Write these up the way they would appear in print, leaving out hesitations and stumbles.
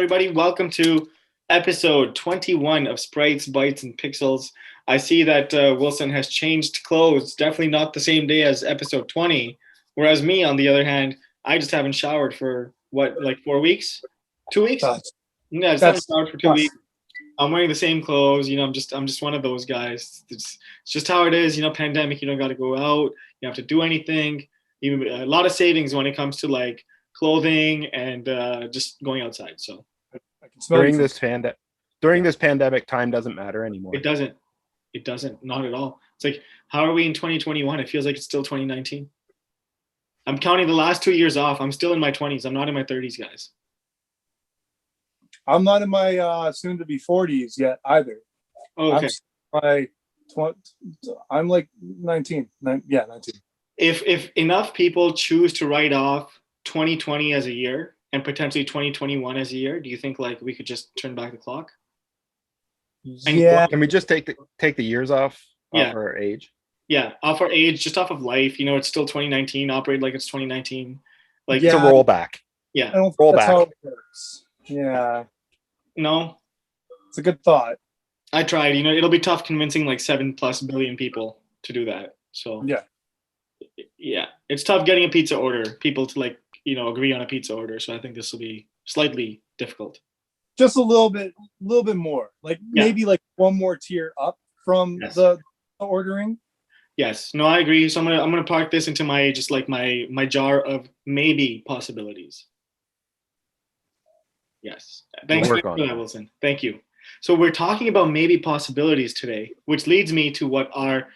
everybody. Welcome to episode 21 of Sprites, Bytes, and Pixels. I see that Wilson has changed clothes. Definitely not the same day as episode 20. Whereas me, on the other hand, I just haven't showered for what, like 4 weeks? 2 weeks? Yeah, I just haven't showered for 2 weeks. I'm wearing the same clothes. I'm just one of those guys. It's just how it is. Pandemic. You don't got to go out. You don't have to do anything. Even a lot of savings when it comes to like clothing and just going outside. So I can smell during this pandemic, time doesn't matter anymore. it doesn't. It doesn't. Not at all. It's like, how are we in 2021? It feels like it's still 2019. I'm counting the last 2 years off. I'm still in my 20s. I'm not in my 30s, guys. I'm not in my soon-to-be 40s yet either. Oh, okay. I'm like 19. 19. If enough people choose to write off 2020 as a year and potentially 2021 as a year, do you think like we could just turn back the clock? Yeah. Can we just take the years off Yeah. our age? Yeah, off our age, just off of life. It's still 2019. Operate like it's 2019. Like It's a rollback. Yeah. I don't think Roll that's back. how it works. Yeah. No, It's a good thought. I tried. It'll be tough convincing like 7+ billion people to do that. So Yeah. It's tough getting a pizza order. People to agree on a pizza order. So I think this will be slightly difficult. Just a little bit more. Like maybe like one more tier up from the ordering. Yes. No, I agree. So I'm gonna park this into my jar of maybe possibilities. Yes. Thanks for that, Wilson. Thank you. So we're talking about maybe possibilities today, which leads me to what our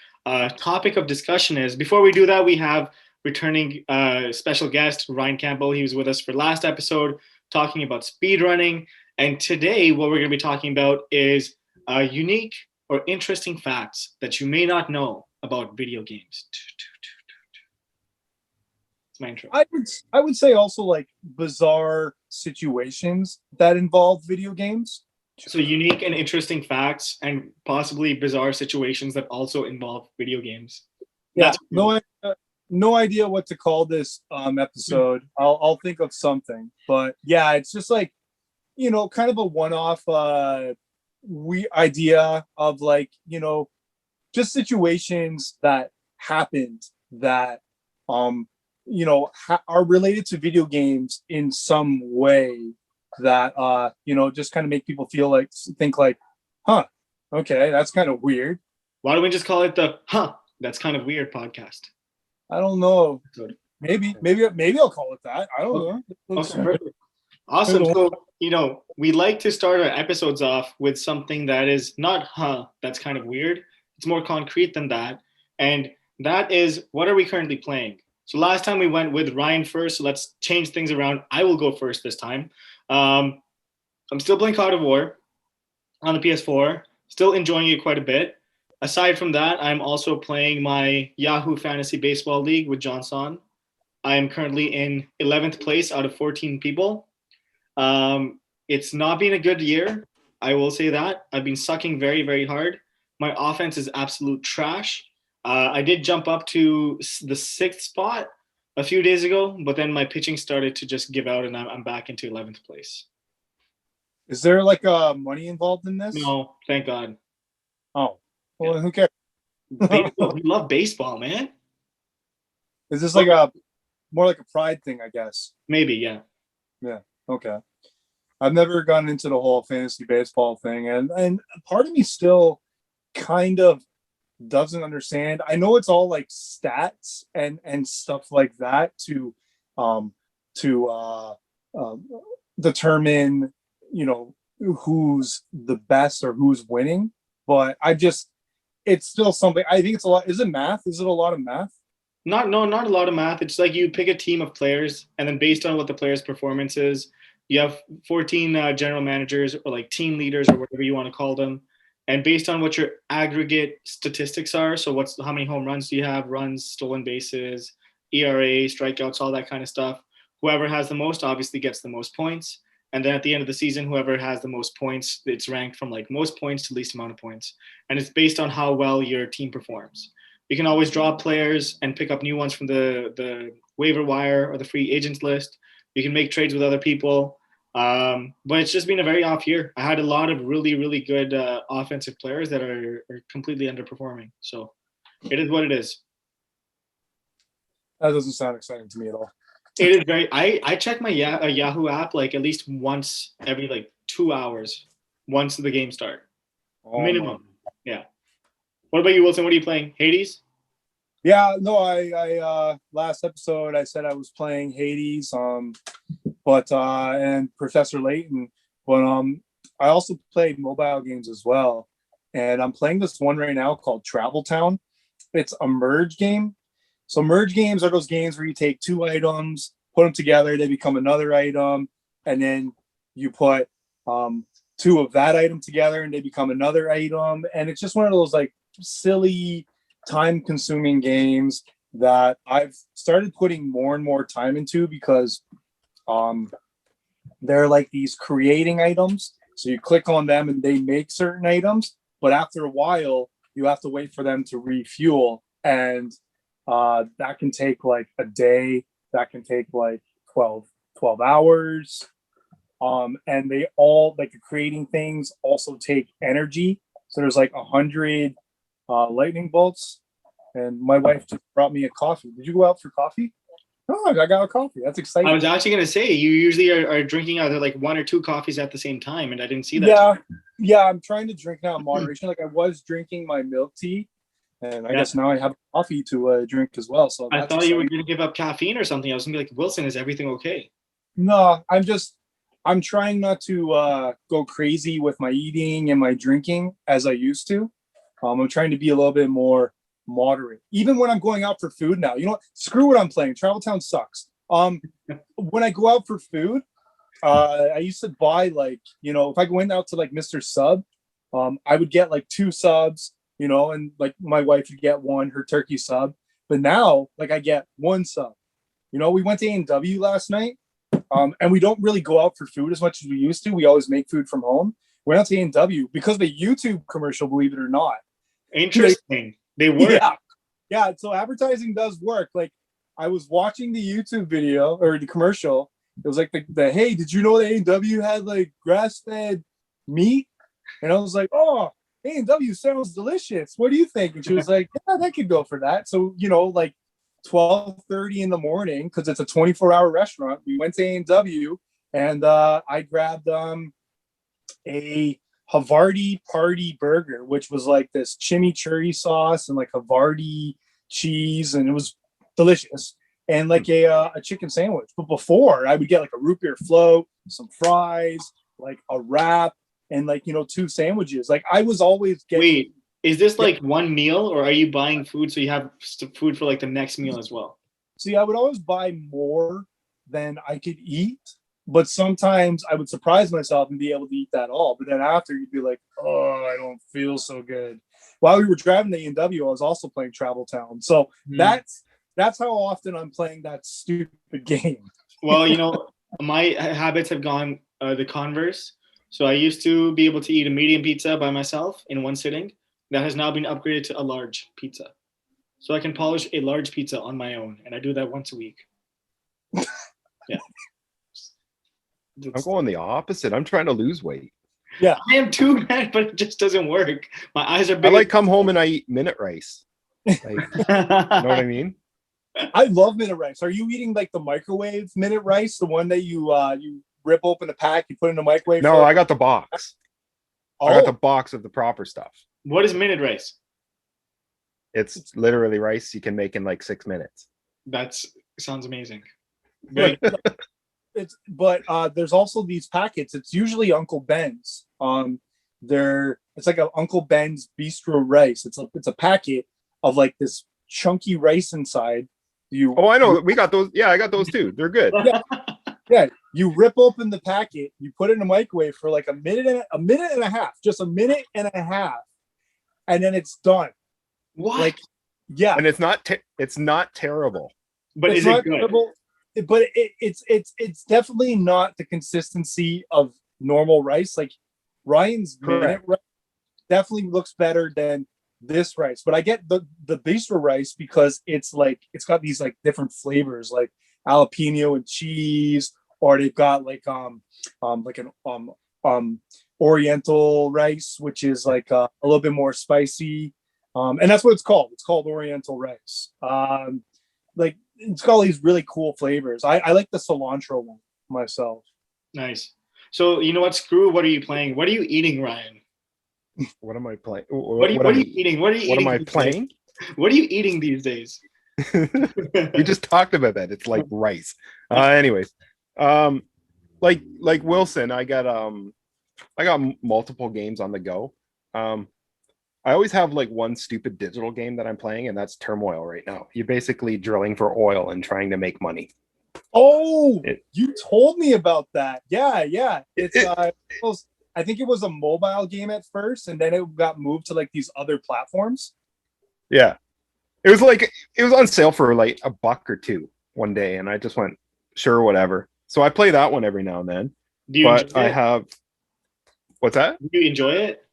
topic of discussion is. Before we do that, we have returning special guest Ryan Campbell. He was with us for last episode talking about speedrunning. And today, what we're going to be talking about is unique or interesting facts that you may not know about video games. It's my intro. I would say also like bizarre situations that involve video games. So unique and interesting facts and possibly bizarre situations that also involve video games. Yeah, no idea what to call this episode. I'll think of something, but yeah, it's just like kind of a one-off idea of like just situations that happened that are related to video games in some way that just kind of make people think like, huh, okay, that's kind of weird. Why don't we just call it the that's kind of weird podcast? I don't know. Maybe I'll call it that. I don't know. Okay. Awesome. So we like to start our episodes off with something that is not that's kind of weird. It's more concrete than that, and that is, what are we currently playing? So last time we went with Ryan first, so let's change things around. I will go first this time. I'm still playing God of War on the PS4, still enjoying it quite a bit. Aside from that, I'm also playing my Yahoo Fantasy Baseball League with Johnson. I am currently in 11th place out of 14 people. It's not been a good year, I will say that. I've been sucking very, very hard. My offense is absolute trash. I did jump up to the 6th spot a few days ago, but then my pitching started to just give out and I'm back into 11th place. Is there like money involved in this? No, thank God. Oh, well, who cares? Baseball. We love baseball, man. Is this like more like a pride thing, I guess? Maybe, yeah. Yeah, okay. I've never gotten into the whole fantasy baseball thing, and part of me still kind of doesn't understand. I know it's all like stats and stuff like that to determine who's the best or who's winning, but it's still something. I think it's a lot. Is it math? Is it a lot of math? Not a lot of math. It's like you pick a team of players, and then based on what the player's performance is, you have 14 general managers or like team leaders or whatever you want to call them. And based on what your aggregate statistics are, so how many home runs do you have, runs, stolen bases, ERA, strikeouts, all that kind of stuff, whoever has the most obviously gets the most points. And then at the end of the season, whoever has the most points, it's ranked from like most points to least amount of points. And it's based on how well your team performs. You can always drop players and pick up new ones from the waiver wire or the free agents list. You can make trades with other people. But it's just been a very off year. I had a lot of really, really good offensive players that are completely underperforming. So it is what it is. That doesn't sound exciting to me at all. It is very. I check my Yahoo app like at least once every like 2 hours, once the game start, minimum. Yeah. What about you, Wilson? What are you playing? Hades? Yeah, no, I last episode I said I was playing Hades, but and Professor Layton, but I also played mobile games as well, and I'm playing this one right now called Travel Town. It's a merge game. So merge games are those games where you take two items, put them together, they become another item, and then you put two of that item together and they become another item, and it's just one of those like silly time-consuming games that I've started putting more and more time into because they're like these creating items. So you click on them and they make certain items, but after a while, you have to wait for them to refuel. And that can take like a day. That can take like 12 hours. And they all, like the creating things also take energy. So there's like 100 lightning bolts. And my wife just brought me a coffee. Did you go out for coffee? Oh, I got a coffee. That's exciting. I was actually going to say, you usually are drinking either like one or two coffees at the same time, and I didn't see that. Yeah, I'm trying to drink now in moderation. Like I was drinking my milk tea, and I guess now I have coffee to drink as well. So I thought you were going to give up caffeine or something. I was going to be like, Wilson, is everything okay? No, I'm trying not to go crazy with my eating and my drinking as I used to. I'm trying to be a little bit more moderate, even when I'm going out for food now. You know what? Screw what I'm playing. Travel Town sucks. When I go out for food, I used to buy like, you know, if I went out to like Mr. Sub, I would get like 2 subs, you know, and like my wife would get one, her turkey sub. But now, like I get 1 sub. You know, we went to A&W last night, and we don't really go out for food as much as we used to. We always make food from home. Went out to A&W because of the YouTube commercial, believe it or not. Interesting. They work. Yeah. So advertising does work. Like I was watching the YouTube video or the commercial. It was like the hey, did you know that A&W had like grass-fed meat? And I was like, oh, A&W sounds delicious. What do you think? And she was like, yeah, that could go for that. So, you know, like 12:30 in the morning, because it's a 24-hour restaurant, we went to A&W and I grabbed a Havarti party burger, which was like this chimichurri sauce and like Havarti cheese, and it was delicious. And like a chicken sandwich. But before, I would get like a root beer float, some fries, like a wrap, and like, you know, 2 sandwiches. Like I was always getting. Wait, is this like one meal, or are you buying food so you have food for like the next meal as well? See, I would always buy more than I could eat. But sometimes I would surprise myself and be able to eat that all. But then after, you'd be like, oh, I don't feel so good. While we were driving to A&W, I was also playing Travel Town. So that's how often I'm playing that stupid game. Well, you know, my habits have gone the converse. So I used to be able to eat a medium pizza by myself in one sitting. That has now been upgraded to a large pizza. So I can polish a large pizza on my own. And I do that once a week. Yeah. I'm going the opposite. I'm trying to lose weight. Yeah. I am too, man, but it just doesn't work. My eyes are big. I like come home and I eat minute rice. Like, you know what I mean? I love minute rice. Are you eating like the microwave minute rice, the one that you rip open the pack, you put in the microwave? No, I got the box. Oh. I got the box of the proper stuff. What is minute rice? It's literally rice you can make in like 6 minutes. That sounds amazing. Very there's also these packets. It's usually Uncle Ben's. It's like a Uncle Ben's bistro rice. It's a packet of like this chunky rice inside. I know. We got those. Yeah, I got those too. They're good. Yeah. You rip open the packet, you put it in the microwave for like a minute and a half, just a minute and a half, and then it's done. What? Like, yeah. And it's not terrible. But is it good? Terrible, but it's definitely not the consistency of normal rice. Like Ryan's minute rice definitely looks better than this rice. But I get the bistro rice because it's got these like different flavors, like jalapeno and cheese, or they've got like an Oriental rice, which is like a little bit more spicy. And that's what it's called. It's called Oriental rice. Like it's got all these really cool flavors. I like the cilantro one myself. Nice. So you know what? Screw. What are you playing? What are you eating, Ryan? What am I playing? What are you eating? What are you What eating? am I these playing? days? What are you eating these days? We just talked about that. It's like rice. Anyways, like Wilson, I got multiple games on the go. I always have like one stupid digital game that I'm playing, and that's Turmoil right now. You're basically drilling for oil and trying to make money. Oh, you told me about that. Yeah. I think it was a mobile game at first, and then it got moved to like these other platforms. Yeah. It was on sale for like $1 or $2 one day, and I just went, sure, whatever. So I play that one every now and then. Do you But enjoy I it? have what's that? Do you enjoy it?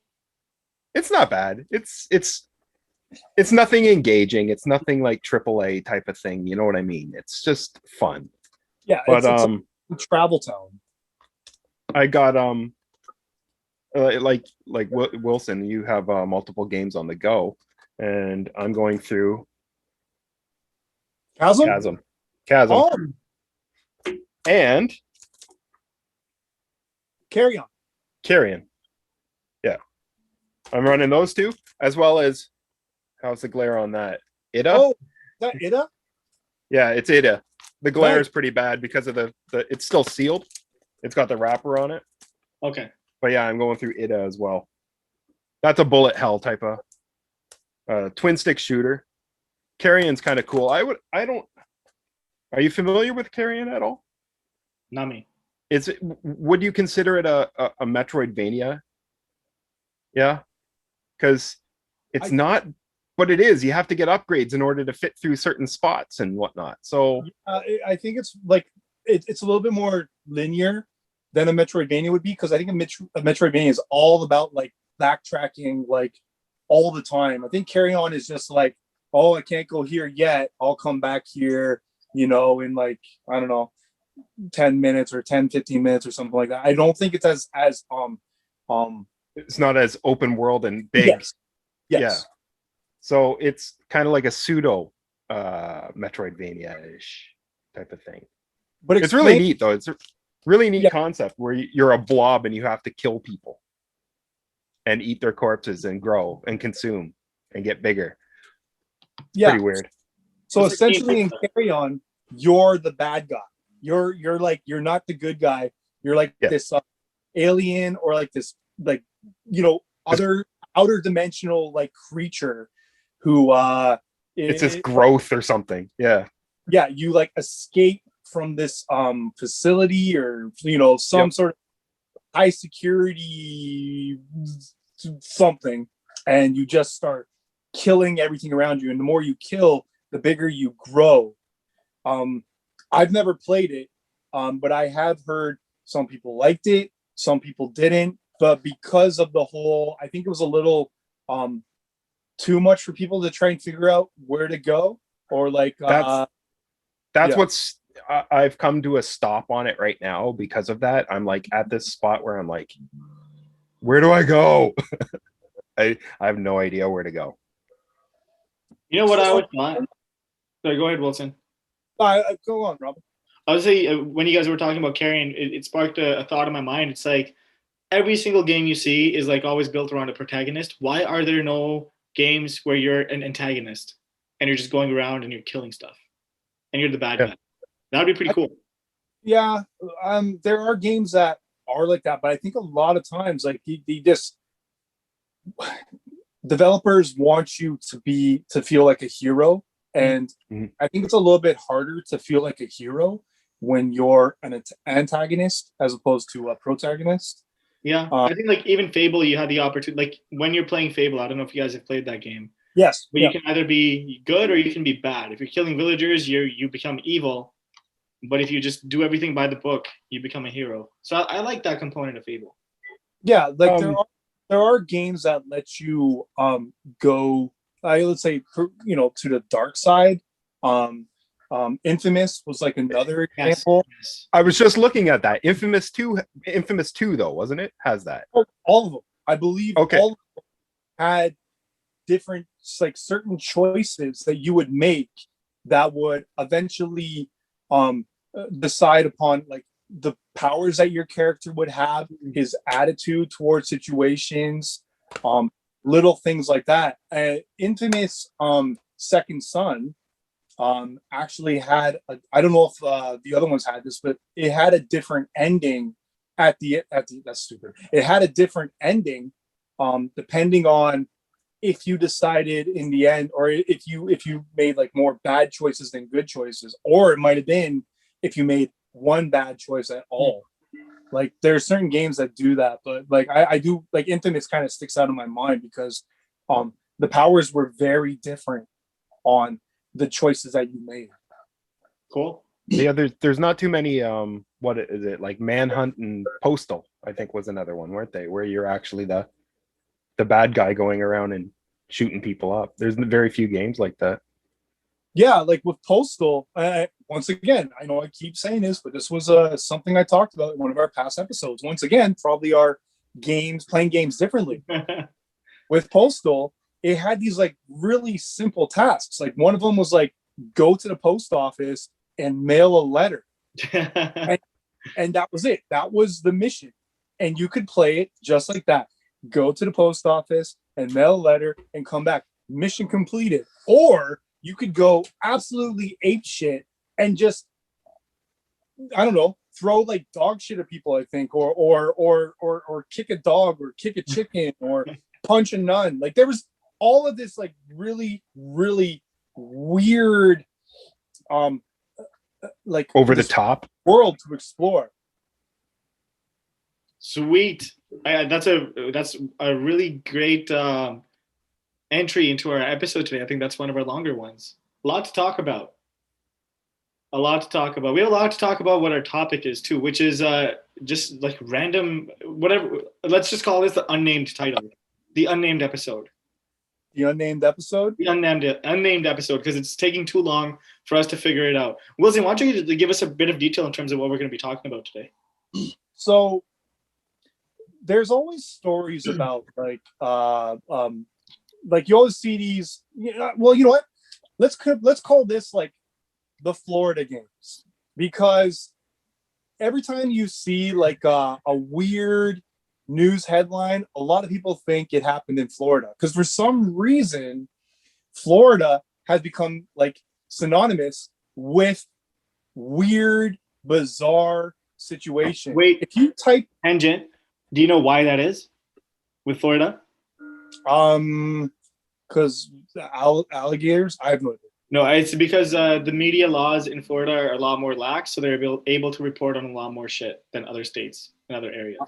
It's not bad. It's nothing engaging. It's nothing like AAA type of thing. You know what I mean? It's just fun. Yeah, But it's a travel town. I got like Wilson, you have multiple games on the go, and I'm going through Chasm. Chasm, Oh, and Carry On. Carrion. Yeah, I'm running those two, as well as how's the glare on that? Ida? Oh, is that Ida? Yeah, it's Ida. The glare Nice. is pretty bad because of the it's still sealed. It's got the wrapper on it. Okay. But yeah, I'm going through Ida as well. That's a bullet hell type of twin stick shooter. Carrion's kind of cool. Are you familiar with Carrion at all? Not me. Would you consider it a Metroidvania? Yeah. Because it's not, but it is. You have to get upgrades in order to fit through certain spots and whatnot. So I think it's like it's a little bit more linear than a Metroidvania would be, because I think a Metroidvania is all about like backtracking like all the time. I think Carry On is just like, oh, I can't go here yet. I'll come back here, in like, I don't know, 10 minutes or 10, 15 minutes or something like that. I don't think it's as it's not as open world and big. Yes. Yeah. So it's kind of like a pseudo Metroidvania-ish type of thing. But it's really neat though. It's a really neat concept where you're a blob and you have to kill people and eat their corpses and grow and consume and get bigger. Yeah. Pretty weird. So essentially in Carry On, you're the bad guy. You're not the good guy. You're like this alien, or like this like other outer dimensional like creature who it's this growth or something. Yeah. Yeah, you like escape from this facility, or some sort of high security something, and you just start killing everything around you, and the more you kill, the bigger you grow. I've never played it, but I have heard some people liked it, some people didn't, but because of the whole, I think it was a little too much for people to try and figure out where to go, or like that's what's I've come to a stop on it right now because of that. I'm like at this spot where I'm like, where do I go? I have no idea where to go. You know what I would want? Sorry, go ahead, Wilson. Go on, Robin. I would say when you guys were talking about Carrion, it sparked a thought in my mind. It's like every single game you see is like always built around a protagonist. Why are there no games where you're an antagonist and you're just going around and you're killing stuff and you're the bad guy? That would be pretty cool. Yeah, there are games that are like that, but I think a lot of times, like they just developers want you to feel like a hero, and I think it's a little bit harder to feel like a hero when you're an antagonist as opposed to a protagonist. Yeah, I think like even Fable, you had the opportunity. Like when you're playing Fable, I don't know if you guys have played that game. Yes, but you can either be good or you can be bad. If you're killing villagers, you become evil. But if you just do everything by the book, you become a hero. So I like that component of Fable. Yeah, like there are games that let you go, let's say, to the dark side. Infamous was like another Yes. example. Yes. I was just looking at that. Infamous 2 though, wasn't it? Has that. All of them. I believe Okay. all of them had different, like certain choices that you would make that would eventually decide upon like the powers that your character would have, his attitude towards situations, little things like that. Infamous Second Son actually had I don't know if the other ones had this, but it had a different ending at the that's stupid. It had a different ending depending on if you decided in the end, or if you made like more bad choices than good choices, or it might have been if you made one bad choice at all. Like there are certain games that do that, but like I do like Infamous kind of sticks out in my mind because the powers were very different on the choices that you made. Cool. Yeah, there's not too many what is it, like Manhunt and Postal, I think was another one, weren't they? Where you're actually the bad guy going around and shooting people up. There's very few games like that. Yeah, like with Postal, once again, I know I keep saying this, but this was something I talked about in one of our past episodes. Once again, probably our playing games differently. With Postal, it had these like really simple tasks. Like one of them was like go to the post office and mail a letter. And that was it. That was the mission. And you could play it just like that. Go to the post office and mail a letter and come back. Mission completed. Or you could go absolutely ape shit and just, I don't know, throw like dog shit at people, I think, or kick a dog or kick a chicken or punch a nun. Like there was all of this like really, really weird like over the top world to explore. Sweet. That's a really great entry into our episode today. I think that's one of our longer ones. A lot to talk about. A lot to talk about. We have a lot to talk about what our topic is too, which is just like random whatever. Let's just call this the unnamed title, the unnamed episode. The unnamed episode. The unnamed episode because it's taking too long for us to figure it out. Wilson, why don't you give us a bit of detail in terms of what we're going to be talking about today? So there's always stories about like you always see these. Well, you know what? Let's call this like the Florida games, because every time you see like a weird news headline, a lot of people think it happened in Florida because for some reason Florida has become like synonymous with weird, bizarre situations. Wait, if you type tangent, do you know why that is with Florida? Because alligators. I have no idea. No, it's because the media laws in Florida are a lot more lax, so they're able to report on a lot more shit than other states and other areas.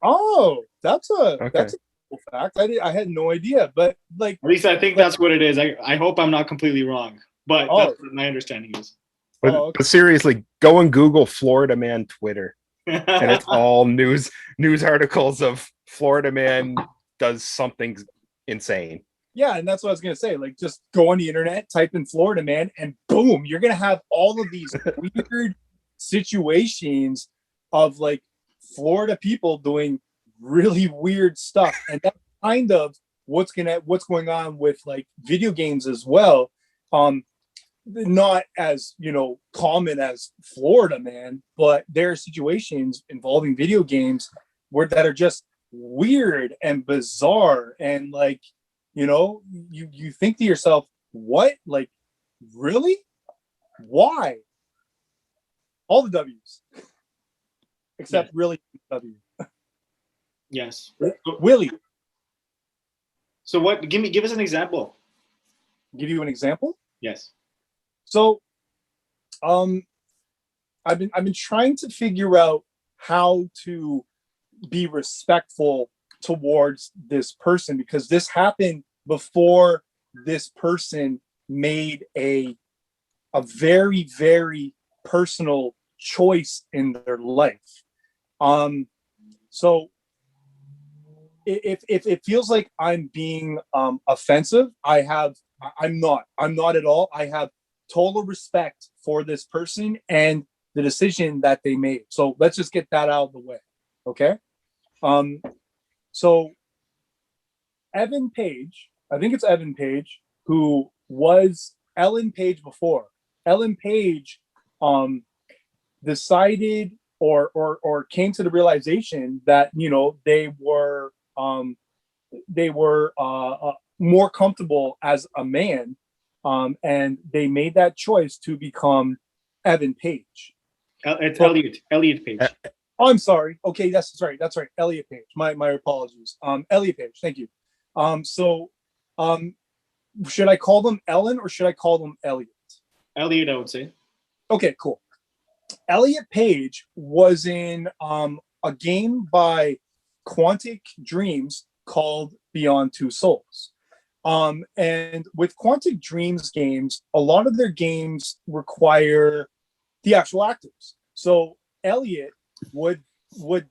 Oh, that's a cool fact. I had no idea, but like at least I think that's what it is. I hope I'm not completely wrong, but that's what my understanding is. But seriously, go and Google Florida Man Twitter, and it's all news articles of Florida Man does something insane. Yeah, and that's what I was gonna say. Like, just go on the internet, type in Florida Man, and boom, you're gonna have all of these weird situations of like Florida people doing really weird stuff, and that's kind of what's going on with like video games as well. Not as common as Florida Man, but there are situations involving video games that are just weird and bizarre, and like you think to yourself, what? Like, really? Why? All the W's. Except really W. Yes. Willie. So what give us an example. Give you an example? Yes. So I've been trying to figure out how to be respectful towards this person, because this happened before this person made a very, very personal choice in their life. So if it feels like I'm being offensive, I'm not at all. I have total respect for this person and the decision that they made. So let's just get that out of the way. Okay. So Evan Page, I think it's Evan Page, who was Ellen Page before. Ellen Page decided or came to the realization that, you know, they were more comfortable as a man, and they made that choice to become Evan Page. It's But- Elliot Page. Oh, I'm sorry. Okay, that's right. Elliot Page. My apologies. Elliot Page. Thank you. So, should I call them Ellen or should I call them Elliot? Elliot, I would say. Okay, cool. Elliot Page was in a game by Quantic Dreams called Beyond Two Souls. And with Quantic Dreams games, a lot of their games require the actual actors. So Elliot would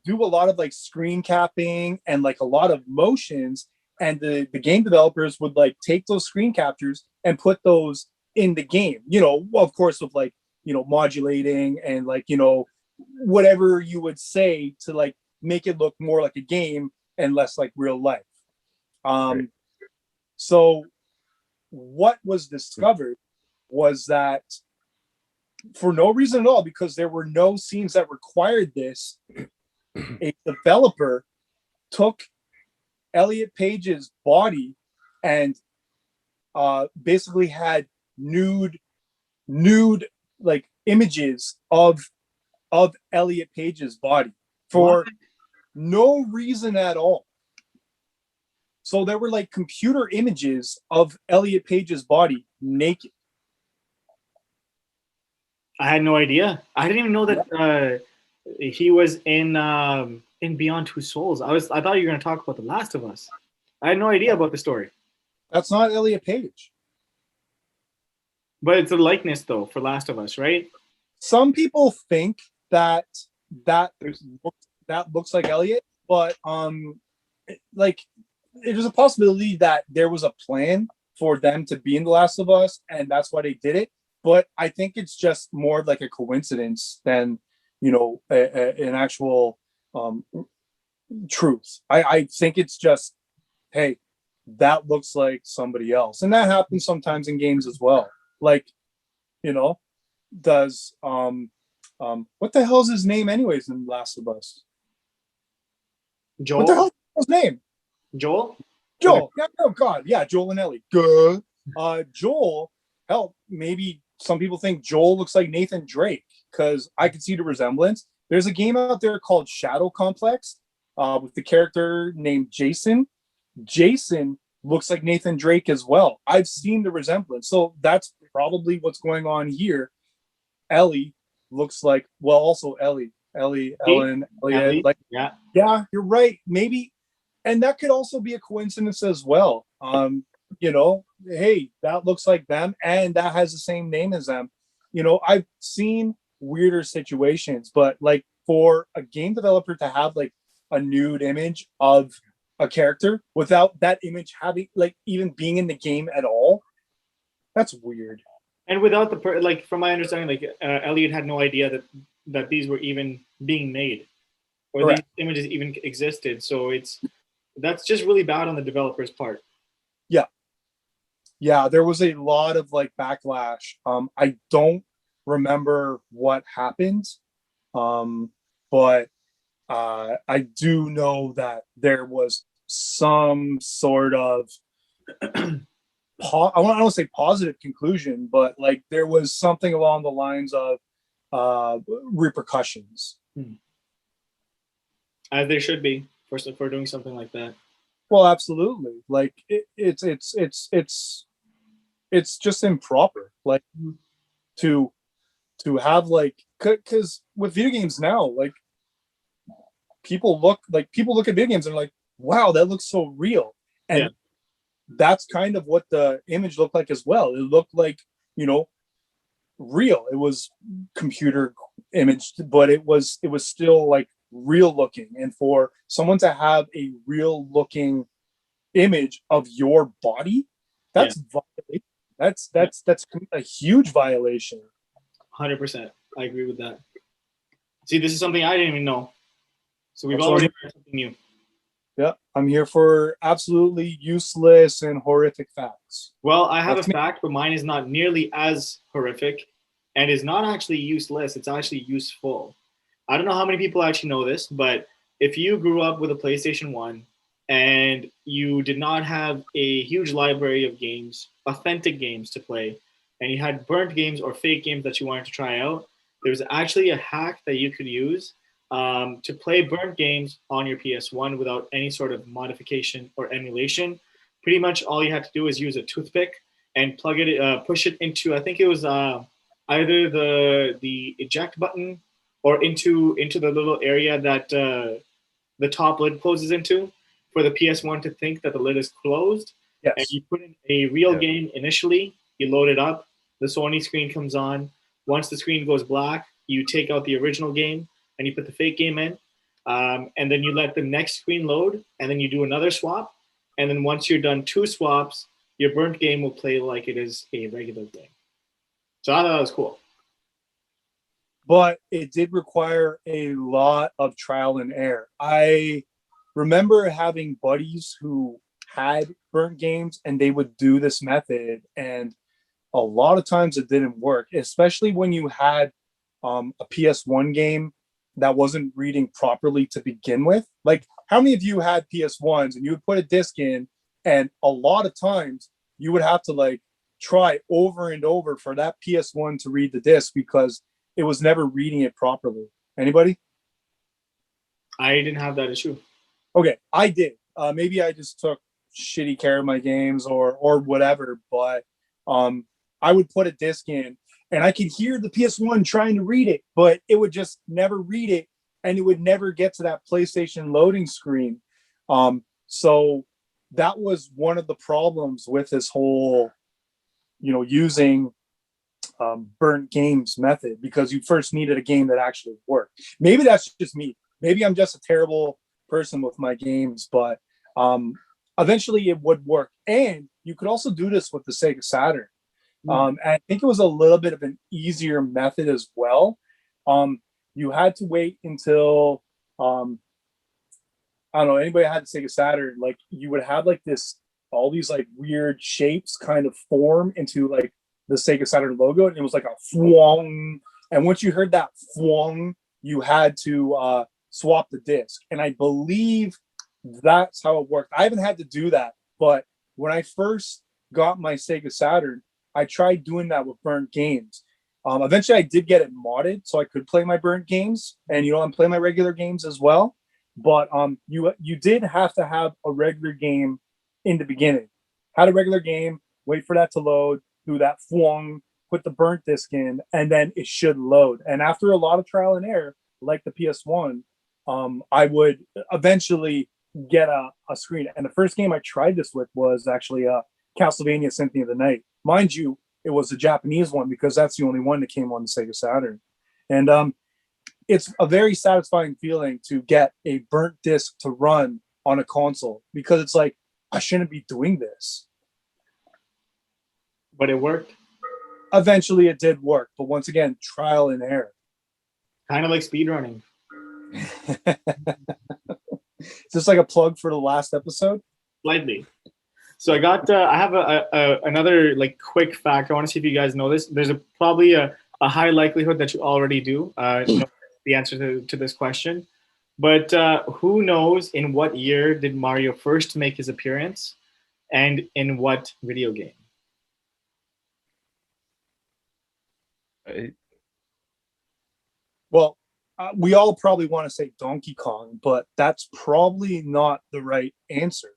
do a lot of like screen capping and like a lot of motions, and the game developers would like take those screen captures and put those in the game, you know, of course, with like, you know, modulating and like, you know, whatever you would say to like make it look more like a game and less like real life. Right. So what was discovered was that for no reason at all, because there were no scenes that required this, a developer took Elliot Page's body and basically had nude like images of Elliot Page's body for What? no reason at all. So there were like computer images of Elliot Page's body naked. I had no idea. I didn't even know that he was in Beyond Two Souls. I thought you were going to talk about The Last of Us. I had no idea about the story. That's not Elliot Page. But it's a likeness though for Last of Us, right? Some people think that looks like Elliot, but like there's a possibility that there was a plan for them to be in The Last of Us, and that's why they did it. But I think it's just more like a coincidence than, you know, an actual truth. I think it's just, hey, that looks like somebody else, and that happens sometimes in games as well. Like, you know, does what the hell's his name anyways in Last of Us? Joel? What the hell's his name? Joel? Joel. Yeah, oh God, yeah, Joel and Ellie. Good. Joel. Hell, maybe some people think Joel looks like Nathan Drake because I can see the resemblance. There's a game out there called Shadow Complex with the character named Jason. Jason looks like Nathan Drake as well. I've seen the resemblance, so that's probably what's going on here. Ellie looks like, well, also Ellen, Elliot, like, Yeah. yeah, you're right. Maybe, and that could also be a coincidence as well. You know, hey, that looks like them, and that has the same name as them. You know, I've seen weirder situations, but like for a game developer to have like a nude image of a character without that image having like even being in the game at all, that's weird. And without like from my understanding, like Elliot had no idea that these were even being made, or Correct. these images even existed. So that's just really bad on the developer's part. Yeah, there was a lot of like backlash. I don't remember what happened, but I do know that there was some sort of I don't want to say positive conclusion, but like there was something along the lines of repercussions. As there should be for doing something like that. Well, absolutely. Like it's just improper. Like to have like, because with video games now, like people look at video games and they're like, wow, that looks so real. And yeah. That's kind of what the image looked like as well. It looked like, you know, real. It was computer imaged, but it was still like real looking. And for someone to have a real looking image of your body, that's violation. That's a huge violation. 100%. I agree with that. See, this is something I didn't even know. So we've That's already learned something new. Yeah, I'm here for absolutely useless and horrific facts. Well, I have That's a me. fact, but mine is not nearly as horrific and is not actually useless. It's actually useful. I don't know how many people actually know this, but if you grew up with a PlayStation 1 and you did not have a huge library of games, authentic games to play, and you had burnt games or fake games that you wanted to try out, there's actually a hack that you could use to play burnt games on your PS1 without any sort of modification or emulation. Pretty much all you had to do is use a toothpick and plug it, push it into. I think it was either the eject button or into the little area that the top lid closes into for the PS1 to think that the lid is closed. And Yes. you put in a real game initially, you load it up, the Sony screen comes on. Once the screen goes black, you take out the original game and you put the fake game in. And then you let the next screen load, and then you do another swap. And then once you're done 2 swaps, your burnt game will play like it is a regular game. So I thought that was cool. But it did require a lot of trial and error. I remember having buddies who had burnt games and they would do this method, and a lot of times it didn't work, especially when you had a PS1 game that wasn't reading properly to begin with. Like, how many of you had PS1s and you would put a disc in, and a lot of times you would have to like try over and over for that PS1 to read the disc because it was never reading it properly. Anybody? I didn't have that issue. Okay, I did. Maybe I just took shitty care of my games or whatever, but I would put a disc in and I could hear the PS1 trying to read it, but it would just never read it and it would never get to that PlayStation loading screen. So that was one of the problems with this whole, using burnt games method, because you first needed a game that actually worked. Maybe that's just me. Maybe I'm just a terrible person with my games, but eventually it would work. And you could also do this with the Sega Saturn. And I think it was a little bit of an easier method as well. You had to wait until I don't know, anybody had the Sega Saturn, like you would have like all these like weird shapes kind of form into like the Sega Saturn logo, and it was like a fwong. And once you heard that fwong, you had to swap the disc. And I believe that's how it worked. I haven't had to do that, but when I first got my Sega Saturn, I tried doing that with burnt games. Eventually, I did get it modded so I could play my burnt games and and play my regular games as well. But you did have to have a regular game in the beginning. Had a regular game, wait for that to load, do that fwong, put the burnt disc in, and then it should load. And after a lot of trial and error, like the PS1, I would eventually get a screen. And the first game I tried this with was actually Castlevania Symphony of the Night. Mind you, it was a Japanese one because that's the only one that came on the Sega Saturn. And it's a very satisfying feeling to get a burnt disc to run on a console, because it's like, I shouldn't be doing this. But it worked. Eventually it did work, but once again, trial and error. Kind of like speedrunning. Is this like a plug for the last episode? Slightly. So I have another like quick fact. I want to see if you guys know this. There's probably a high likelihood that you already do know the answer to this question. But who knows in what year did Mario first make his appearance, and in what video game? Well, we all probably want to say Donkey Kong, but that's probably not the right answer.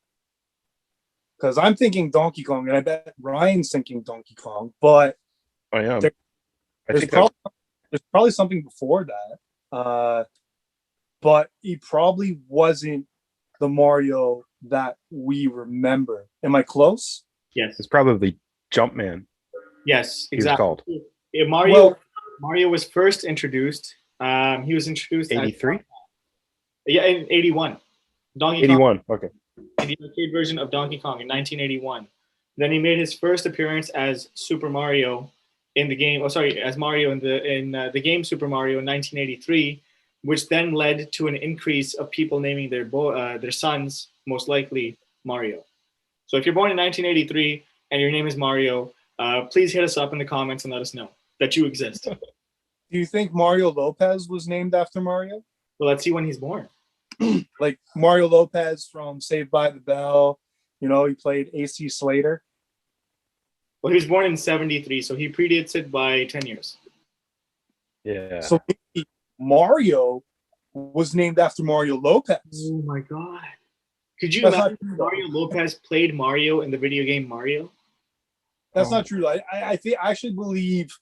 Because I'm thinking Donkey Kong, and I bet Ryan's thinking Donkey Kong, but I am. there's probably something before that. But he probably wasn't the Mario that we remember. Am I close? Yes. It's probably Jumpman. Yes, He was exactly. called. Mario was first introduced. He was introduced 83? In 81. Donkey 81. Okay. Kong, the arcade version of Donkey Kong in 1981. Then he made his first appearance as Super Mario in the game. Oh, sorry, as Mario in the game Super Mario in 1983, which then led to an increase of people naming their sons most likely Mario. So if you're born in 1983 and your name is Mario, please hit us up in the comments and let us know that you exist. Do you think Mario Lopez was named after Mario? Well, let's see when he's born. Like Mario Lopez from Saved by the Bell. You know, he played AC Slater. Well, he was born in 73, so he predates it by 10 years. Yeah. So maybe Mario was named after Mario Lopez. Oh my God. Could you That's imagine not true, Mario Lopez played Mario in the video game Mario? That's not true. I actually believe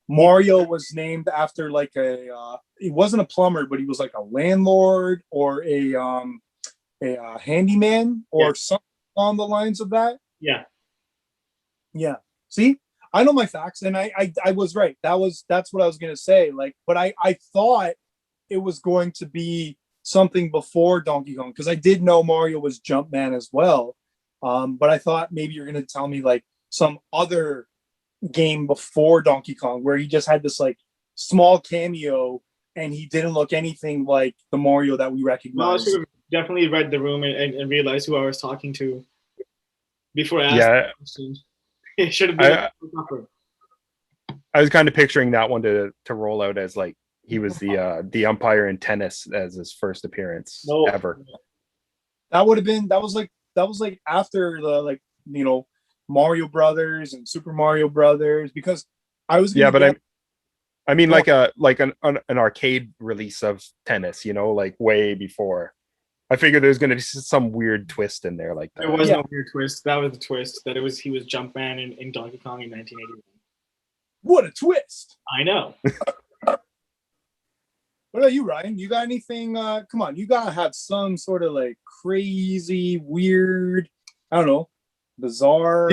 Mario was named after like he wasn't a plumber, but he was like a landlord or a handyman or something along the lines of that. Yeah. Yeah. See, I know my facts, and I was right. That's what I was gonna say. Like, but I thought it was going to be something before Donkey Kong because I did know Mario was Jumpman as well. But I thought maybe you're gonna tell me like some other game before Donkey Kong where he just had this like small cameo and he didn't look anything like the Mario that we recognize. Well, I should have definitely read the room and realized who I was talking to before I asked the question. It should have been tougher. I was kind of picturing that one to roll out as like he was the umpire in tennis as his first appearance ever. That was like after the like, you know, Mario Brothers and Super Mario Brothers, because I was I mean like an arcade release of tennis, you know, like way before. I figured there's going to be some weird twist in there like that. There was no weird twist. That was the twist. That he was Jumpman in Donkey Kong in 1981. What a twist! I know. What about you, Ryan? You got anything? Come on, you gotta have some sort of like crazy, weird, I don't know, bizarre.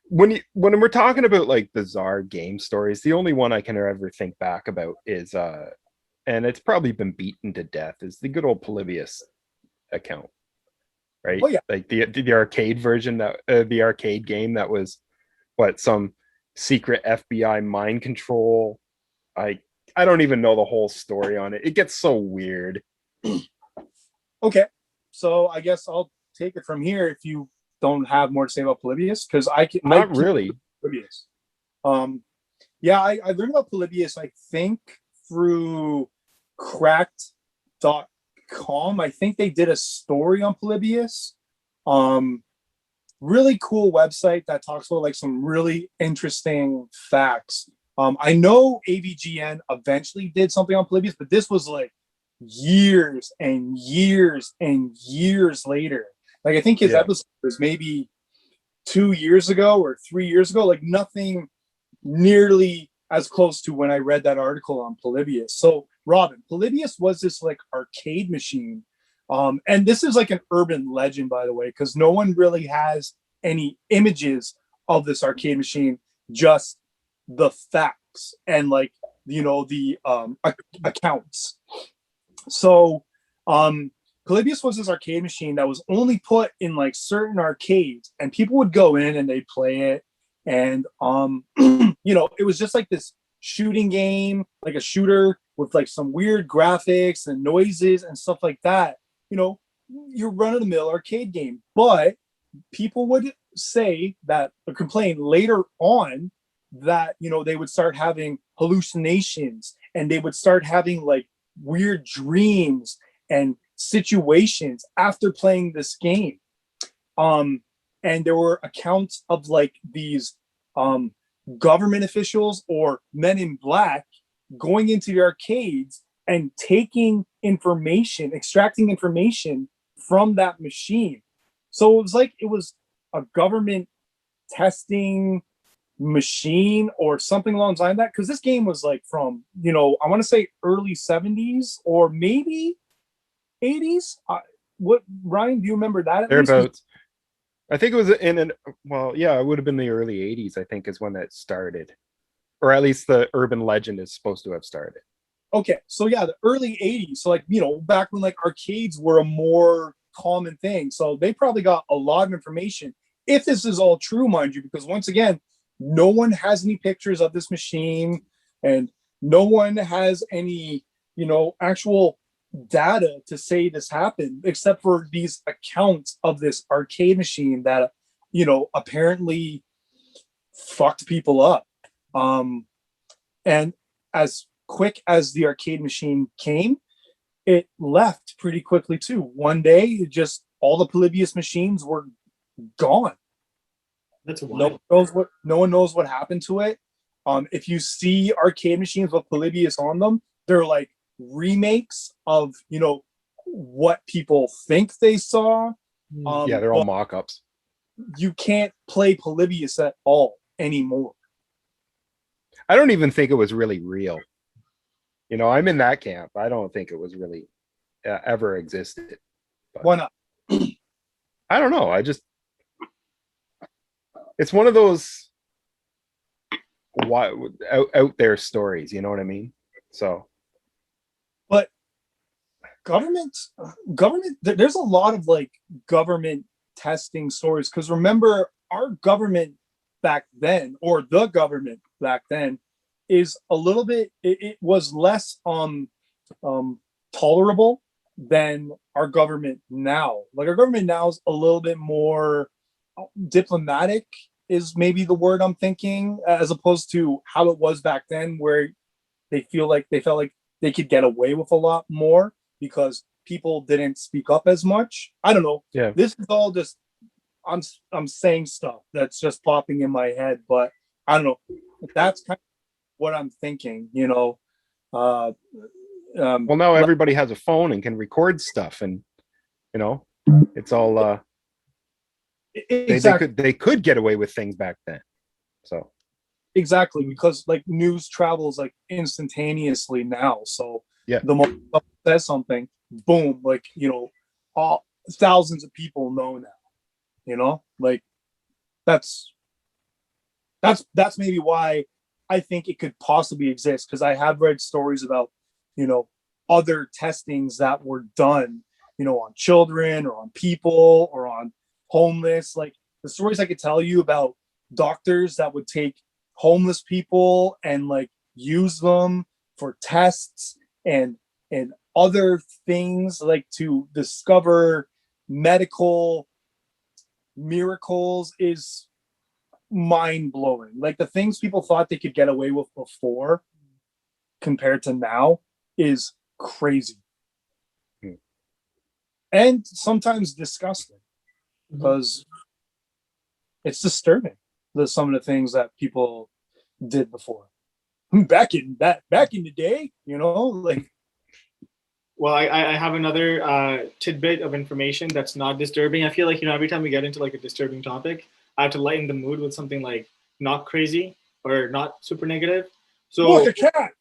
When we're talking about like bizarre game stories, the only one I can ever think back about is and it's probably been beaten to death, is the good old Polybius account, right? Oh yeah, like the arcade version, that the arcade game that was some secret FBI mind control. I don't even know the whole story on it. It gets so weird. Okay, so I guess I'll take it from here if you don't have more to say about Polybius, because Not really. Polybius. Yeah, I learned about Polybius, I think, through cracked.com. I think they did a story on Polybius. Really cool website that talks about like some really interesting facts. I know AVGN eventually did something on Polybius, but this was like years and years and years later. Like I think his episode was maybe 2 years ago or 3 years ago, like nothing nearly as close to when I read that article on Polybius. So Robin, Polybius was this like arcade machine. And this is like an urban legend, by the way, because no one really has any images of this arcade machine, just the facts and like, you know, the accounts. So Polybius was this arcade machine that was only put in like certain arcades, and people would go in and they'd play it. And you know, it was just like this shooting game, like a shooter with like some weird graphics and noises and stuff like that. You know, your run-of-the-mill arcade game. But people would say that, or complain later on, that, you know, they would start having hallucinations and they would start having like weird dreams and situations after playing this game. And there were accounts of like these government officials or men in black going into the arcades and taking information, extracting information from that machine. So it was like it was a government testing machine or something along the line of that, because this game was like from, you know, I want to say early 70s or maybe 80s. What, Ryan, do you remember that? Thereabouts. I think it was it would have been the early 80s, I think, is when that started. Or at least the urban legend is supposed to have started. Okay, so yeah, the early 80s. So like, you know, back when like arcades were a more common thing. So they probably got a lot of information. if this is all true, mind you, because once again, no one has any pictures of this machine, and no one has any, actual data to say this happened, except for these accounts of this arcade machine that, apparently fucked people up. And as quick as the arcade machine came, it left pretty quickly too. One day, all the Polybius machines were gone. That's wild. No one knows what happened to it. If you see arcade machines with Polybius on them, they're like remakes of what people think they saw. Yeah, they're all mock-ups. You can't play Polybius at all anymore. I don't even think it was really real. I'm in that camp. I don't think it was really ever existed. But Why not? I don't know. It's one of those out there stories. You know what I mean? So, but government, there's a lot of like government testing stories, because remember, our government back then, or the government back then, is a little bit, it was less tolerable than our government now. Like, our government now is a little bit more diplomatic, is maybe the word I'm thinking, as opposed to how it was back then, where they felt like they could get away with a lot more because people didn't speak up as much. I don't know. Yeah. This is all just, I'm saying stuff that's just popping in my head, but I don't know. That's kind of what I'm thinking, well, now everybody has a phone and can record stuff, and it's all exactly. they could get away with things back then. So exactly, because like news travels like instantaneously now. So yeah, the moment someone says something, boom, like all thousands of people know now. Like that's maybe why I think it could possibly exist, because I have read stories about other testings that were done on children or on people or on homeless. Like, the stories I could tell you about doctors that would take homeless people and like use them for tests and other things, like to discover medical miracles, is mind-blowing. Like, the things people thought they could get away with before compared to now is crazy. And sometimes disgusting, because it's disturbing, some of the things that people did before, back in the day, like. Well, I have another tidbit of information that's not disturbing. I feel like, every time we get into like a disturbing topic, I have to lighten the mood with something like not crazy or not super negative. So, a cat.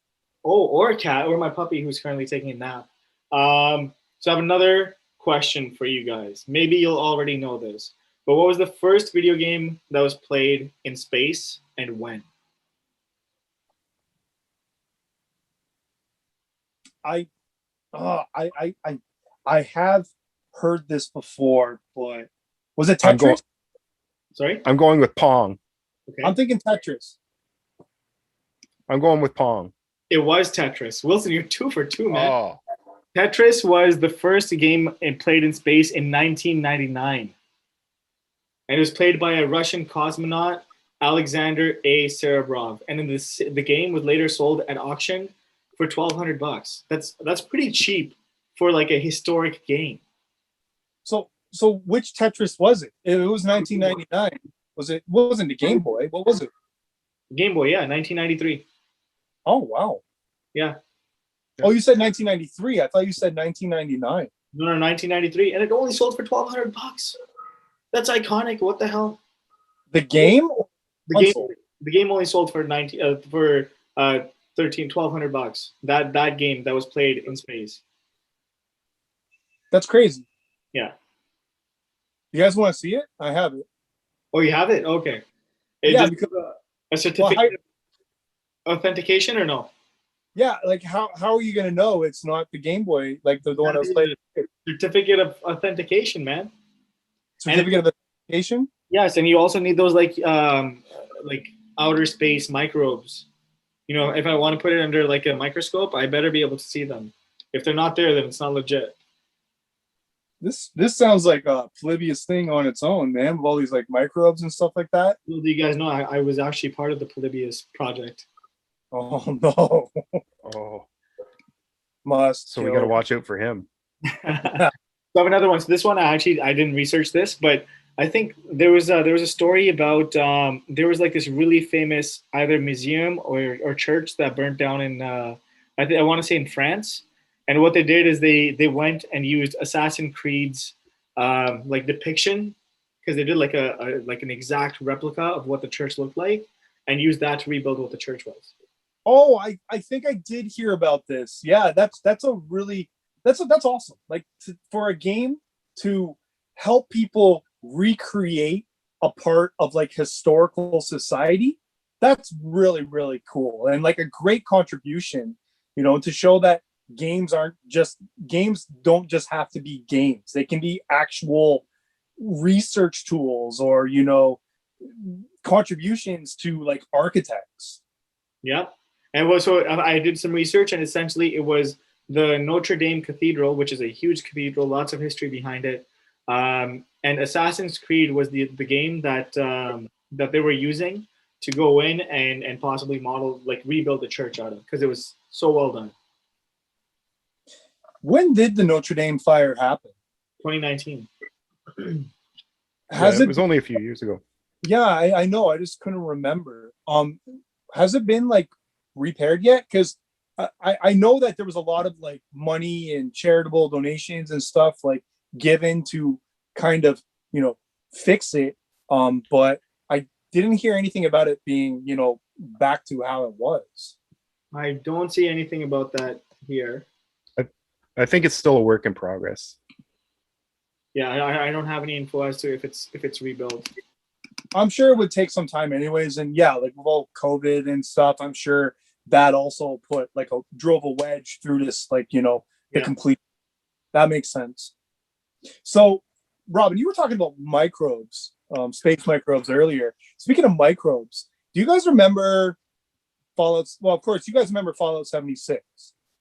Oh, or a cat, or my puppy who's currently taking a nap. So I have another question for you guys. Maybe you'll already know this, but what was the first video game that was played in space, and when? I have heard this before, but was it Tetris? Sorry? I'm going with Pong. Okay. I'm thinking Tetris. I'm going with Pong. It was Tetris. Wilson, you're 2 for 2, man. Oh. Tetris was the first game played in space in 1999. And it was played by a Russian cosmonaut, Alexander A. Serebrov. And then the game was later sold at auction for $1,200. That's pretty cheap for like a historic game. So which Tetris was it? It was 1999. Wasn't the Game Boy? What was it? Game Boy, yeah, 1993. Oh, wow. Yeah. Oh, you said 1993. I thought you said 1999. No, 1993, and it only sold for $1,200. That's iconic. What the hell? The game? The game only sold for $1,300. That game that was played in space. That's crazy. Yeah. You guys want to see it? I have it. Oh, you have it? Okay. Because a certificate of authentication or no? Yeah, like how are you gonna know it's not the Game Boy, like the one I was playing? Certificate of authentication, man. Certificate of authentication? Yes, and you also need those like outer space microbes. You know, if I want to put it under like a microscope, I better be able to see them. If they're not there, then it's not legit. This sounds like a Polybius thing on its own, man, with all these like microbes and stuff like that. Well, do you guys know I was actually part of the Polybius project? Oh no. Oh, Must so we kill. got to watch out for him. So I have another one. So this one I didn't research this, but I think there was a story about there was like this really famous either museum or church that burnt down in I want to say in France, and what they did is they went and used Assassin's Creed's like depiction because they did like a like an exact replica of what the church looked like and used that to rebuild what the church was. Oh, I think I did hear about this. Yeah, that's a really that's awesome. Like for a game to help people recreate a part of like historical society, that's really really cool and like a great contribution, you know, to show that games don't just have to be games. They can be actual research tools or, you know, contributions to like architects. Yeah. And so I did some research, and essentially it was the Notre Dame Cathedral, which is a huge cathedral, lots of history behind it. And Assassin's Creed was the game that they were using to go in and possibly model like rebuild the church out of because it was so well done. When did the Notre Dame fire happen? 2019. Has it was only a few years ago. Yeah, I know. I just couldn't remember. Has it been like repaired yet? Because I know that there was a lot of like money and charitable donations and stuff like given to kind of, you know, fix it. But I didn't hear anything about it being, you know, back to how it was. I don't see anything about that here. I think it's still a work in progress. Yeah, I don't have any info as to if it's rebuilt. I'm sure it would take some time anyways. And yeah, like with all COVID and stuff, I'm sure that also put like drove a wedge through this, like, you know, the complete, that makes sense. So Robin, you were talking about microbes, space microbes earlier. Speaking of microbes, do you guys remember Fallout? Well, of course, you guys remember Fallout 76.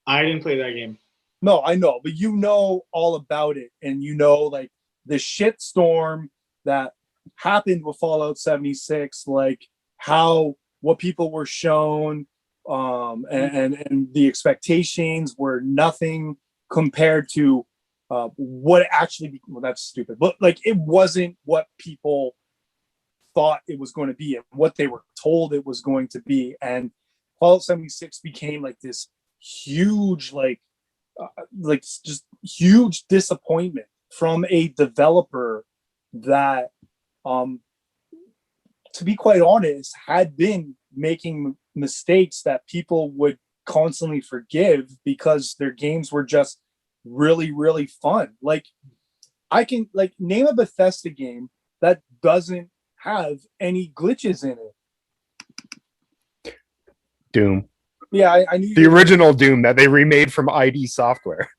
I didn't play that game. No, I know, but you know all about it, and you know like the shitstorm that happened with Fallout 76, like how what people were shown, and the expectations were nothing compared to what actually. Well, that's stupid, but like it wasn't what people thought it was going to be and what they were told it was going to be, and Fallout 76 became like this huge like just huge disappointment from a developer that to be quite honest had been making mistakes that people would constantly forgive because their games were just really really fun. Like I can like name a Bethesda game that doesn't have any glitches in it. Doom. Yeah, I knew the original Doom that they remade from ID Software.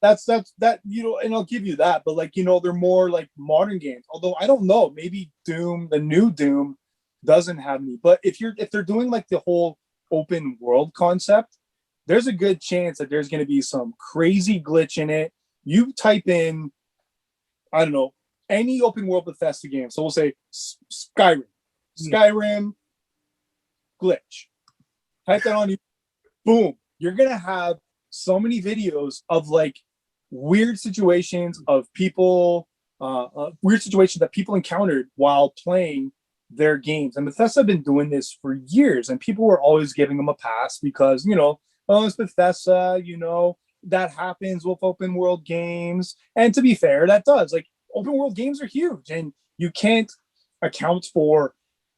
That's that, you know, and I'll give you that, but like, you know, they're more like modern games. Although I don't know, maybe Doom, the new Doom, doesn't have any. But if they're doing like the whole open world concept, there's a good chance that there's going to be some crazy glitch in it. You type in, I don't know, any open world Bethesda game. So we'll say Skyrim glitch. Type that on you, boom. You're gonna have so many videos of like weird situations of people, weird situations that people encountered while playing their games. And Bethesda have been doing this for years, and people were always giving them a pass because, you know, oh, it's Bethesda, you know, that happens with open world games. And to be fair, that does. Like open world games are huge, and you can't account for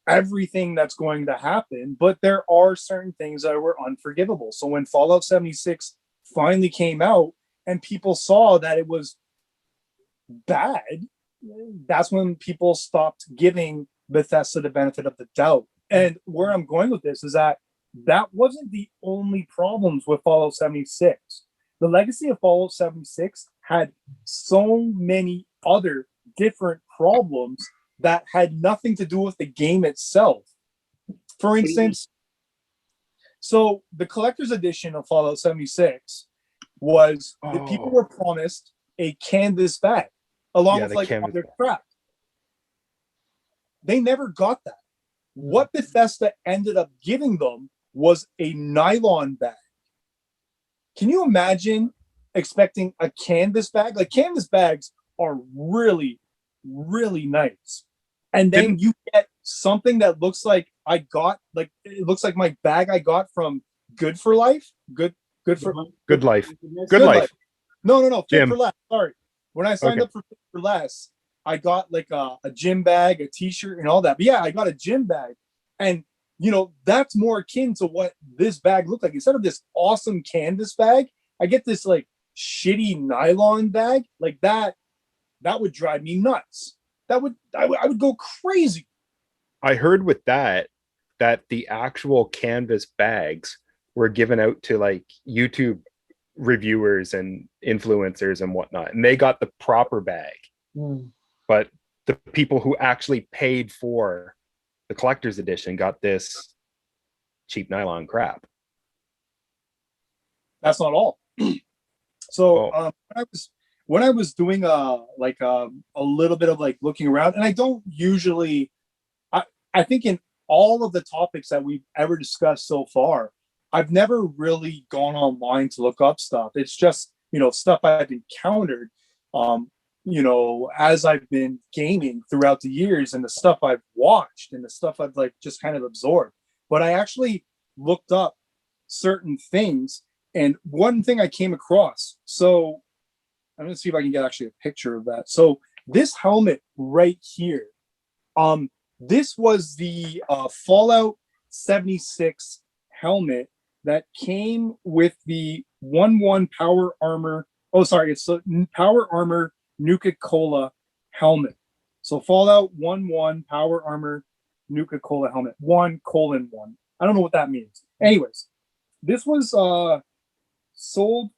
everything that's going to happen, but there are certain things that were unforgivable. So when Fallout 76 finally came out and people saw that it was bad, that's when people stopped giving Bethesda the benefit of the doubt. And where I'm going with this is that wasn't the only problems with Fallout 76. The legacy of Fallout 76 had so many other different problems that had nothing to do with the game itself. For instance, so the collector's edition of Fallout 76 was that people were promised a canvas bag along with like other crap. They never got that. What Bethesda ended up giving them was a nylon bag. Can you imagine expecting a canvas bag? Like, canvas bags are really, really nice. And then you get something that looks like I got, like, it looks like my bag I got from Good for Life. Good Life. No. Fit for Less. Sorry. When I signed up for Fit for Less, I got like a gym bag, a t-shirt, and all that. But yeah, I got a gym bag. And, you know, that's more akin to what this bag looked like. Instead of this awesome canvas bag, I get this like shitty nylon bag. Like that would drive me nuts. I would go crazy. I heard with that the actual canvas bags were given out to like YouTube reviewers and influencers and whatnot, and they got the proper bag. But the people who actually paid for the collector's edition got this cheap nylon crap. That's not all. So when I was doing a little bit of like looking around, and I don't usually, I think in all of the topics that we've ever discussed so far, I've never really gone online to look up stuff. It's just, you know, stuff I've encountered, you know, as I've been gaming throughout the years, and the stuff I've watched and the stuff I've like just kind of absorbed. But I actually looked up certain things, and one thing I came across. So I'm going to see if I can get actually a picture of that. So this helmet right here, this was the Fallout 76 helmet that came with the 1-1 power armor. Oh, sorry, it's the power armor Nuka-Cola helmet. So Fallout 1-1 power armor Nuka-Cola helmet 1:1. I don't know what that means. Anyways, this was sold.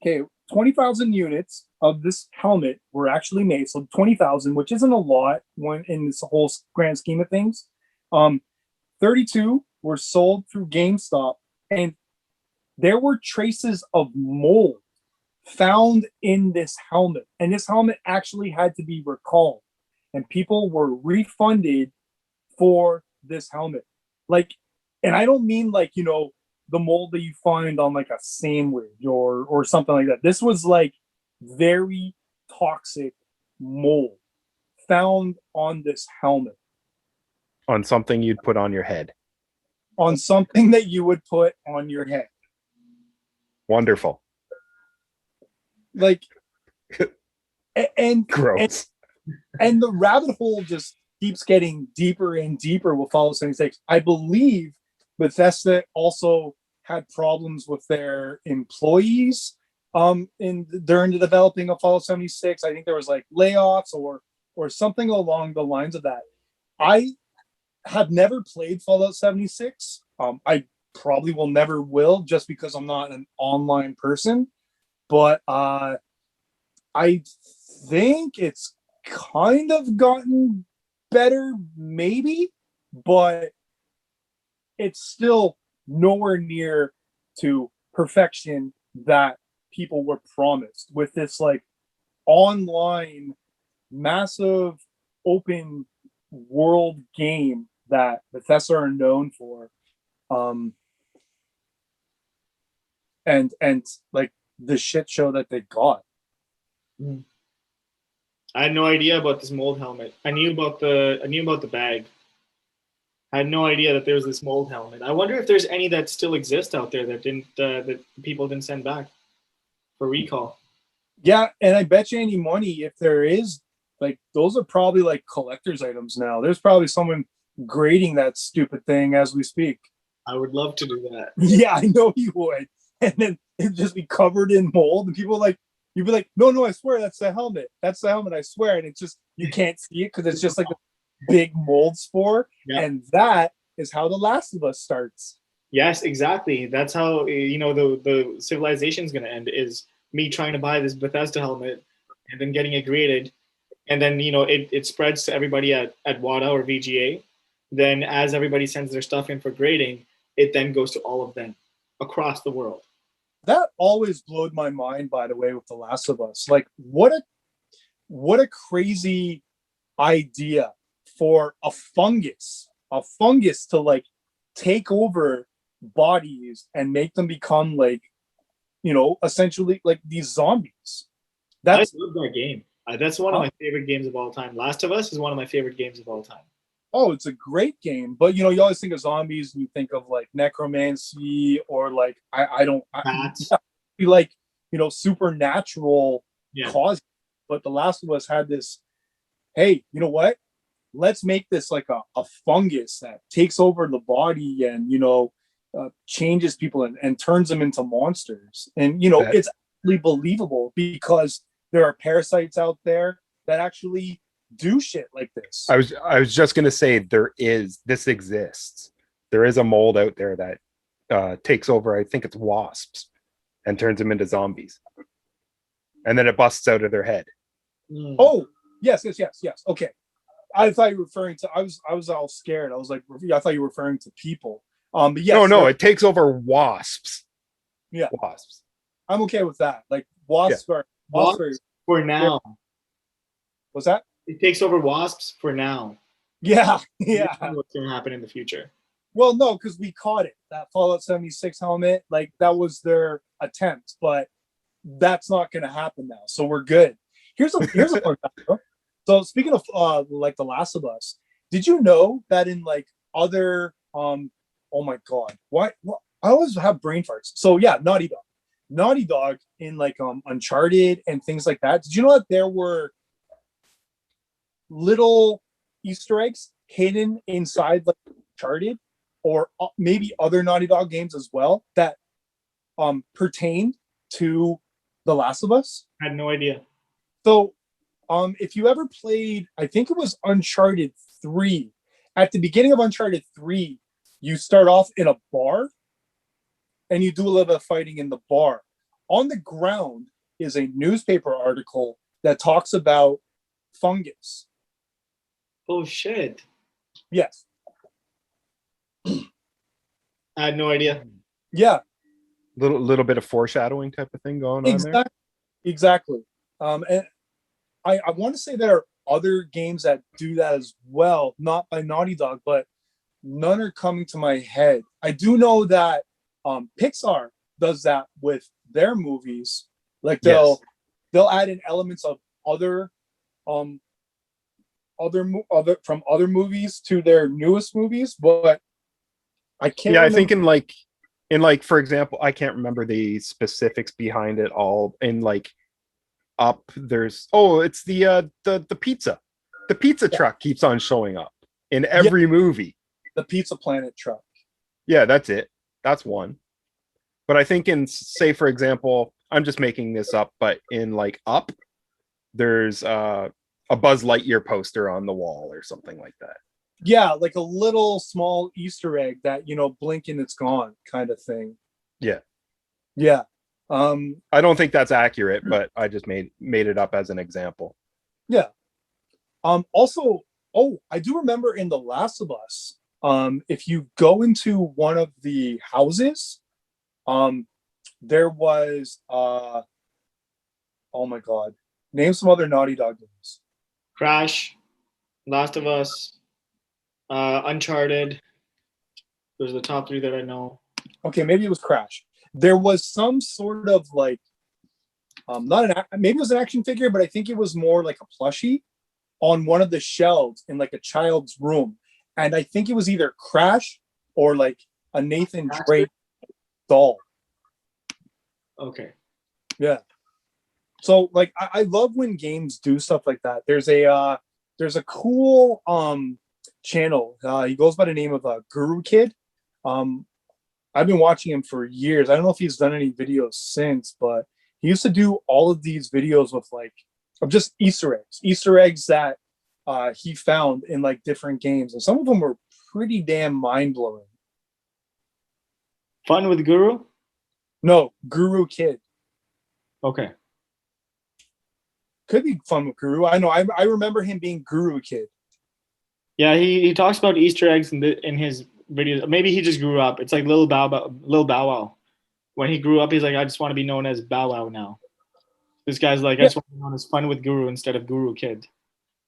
Okay, 20,000 units of this helmet were actually made. So 20,000, which isn't a lot when in this whole grand scheme of things. 32 were sold through GameStop, and there were traces of mold found in this helmet. And this helmet actually had to be recalled, and people were refunded for this helmet. Like, and I don't mean like, you know, the mold that you find on like a sandwich or something like that. This was like very toxic mold found on this helmet. On something you'd put on your head. On something that you would put on your head. Wonderful. Like, and gross. And the rabbit hole just keeps getting deeper and deeper with Fallout 76. I believe Bethesda also had problems with their employees during the developing of Fallout 76. I think there was like layoffs or something along the lines of that. I have never played Fallout 76. I probably will never will, just because I'm not an online person. But I think it's kind of gotten better, maybe, but it's still nowhere near to perfection that people were promised with this like online massive open world game that Bethesda are known for. And like the shit show that they got. I had no idea about this mold helmet. I knew about the bag. I had no idea that there was this mold helmet. I wonder if there's any that still exist out there that that people didn't send back for recall. Yeah, and I bet you any money, if there is, like, those are probably like collector's items now. There's probably someone grading that stupid thing as we speak. I would love to do that. Yeah, I know you would. And then it'd just be covered in mold, and people like, you'd be like, no, I swear that's the helmet. That's the helmet, I swear. And it's just, you can't see it because it's just like a big mold spore. Yeah. And that is how The Last of Us starts. Yes, exactly. That's how, you know, the civilization is going to end, is me trying to buy this Bethesda helmet and then getting it graded and then it spreads to everybody at WADA or VGA. Then as everybody sends their stuff in for grading, it then goes to all of them across the world. That always blowed my mind, by the way, with The Last of Us. Like, what a crazy idea for a fungus to like take over bodies and make them become like, essentially like these zombies. I love that game. That's one of my favorite games of all time. Last of Us is one of my favorite games of all time. Oh, it's a great game, but you always think of zombies and you think of like necromancy or like like supernatural cause. But The Last of Us had this. Hey, you know what? Let's make this like a fungus that takes over the body and changes people and turns them into monsters. And it's actually believable because there are parasites out there that actually do shit like this. I was just gonna say this exists. There is a mold out there that takes over, I think it's wasps, and turns them into zombies. And then it busts out of their head. Oh, yes. Okay. I thought you were referring to I was all scared. I was like, I thought you were referring to people. But yes, no, it takes over wasps. Yeah. Wasps. I'm okay with that. Like wasps are for now. What's that? It takes over wasps for now. Yeah. What's gonna happen in the future? Well, no, because we caught it. That Fallout 76 helmet, like that was their attempt, but that's not gonna happen now. So we're good. Here's a fun fact. So speaking of like The Last of Us, did you know that in like other oh my god, what I always have brain farts. So yeah, Naughty Dog in like Uncharted and things like that. Did you know that there were little Easter eggs hidden inside like Uncharted or maybe other Naughty Dog games as well that pertained to The Last of Us? I had no idea. So if you ever played, I think it was Uncharted 3, at the beginning of Uncharted 3, you start off in a bar and you do a little bit of fighting in the bar. On the ground is a newspaper article that talks about fungus. Oh shit. Yes. I had no idea. Yeah. Little bit of foreshadowing type of thing going on there. Exactly. And I want to say there are other games that do that as well, not by Naughty Dog, but none are coming to my head. I do know that Pixar does that with their movies. Like they'll add in elements of other from other movies to their newest movies, but I can't. Yeah, I think in like for example, I can't remember the specifics behind it all. In like Up, there's it's the pizza. The pizza truck keeps on showing up in every movie. The Pizza Planet truck. Yeah, that's it. That's one. But I think in, say, for example, I'm just making this up, but in like Up, there's a Buzz Lightyear poster on the wall or something like that. Yeah, like a little small Easter egg that, blink and it's gone kind of thing. Yeah. Yeah. I don't think that's accurate, but I just made it up as an example. Yeah. Also, I do remember in The Last of Us, if you go into one of the houses, there was oh my god, name some other Naughty Dog games. Crash, Last of Us, Uncharted. Those are the top three that I know. Okay, maybe it was Crash. There was some sort of like maybe it was an action figure, but I think it was more like a plushie on one of the shelves in like a child's room. And I think it was either Crash or like a Nathan Drake doll. Okay. Yeah. So like I love when games do stuff like that. There's a cool channel. He goes by the name of Guru Kid. I've been watching him for years. I don't know if he's done any videos since, but he used to do all of these videos with of just Easter eggs that he found in like different games, and some of them were pretty damn mind blowing. Fun with Guru? No, Guru Kid. Okay. Could be fun with Guru. I know. I remember him being Guru Kid. Yeah, he talks about Easter eggs in his videos. Maybe he just grew up. It's like Lil Bow Wow. When he grew up, he's like, I just want to be known as Bow Wow now. This guy's like, I Yeah. just want to be known as Fun with Guru instead of Guru Kid.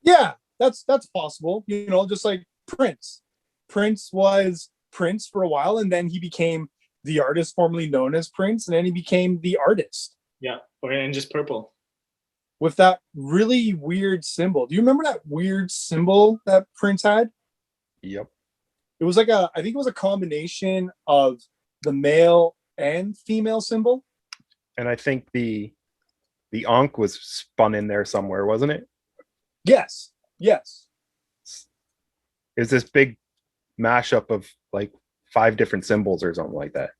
Yeah, that's possible. You know, just like Prince. Prince was Prince for a while, and then he became the artist formerly known as Prince, and then he became the artist Yeah, okay, and just purple. with that really weird symbol. Do you remember that weird symbol that Prince had? Yep. It was like I think it was a combination of the male and female symbol. And I think the Ankh was spun in there somewhere, wasn't it? Yes. It was this big mashup of like 5 different symbols or something like that.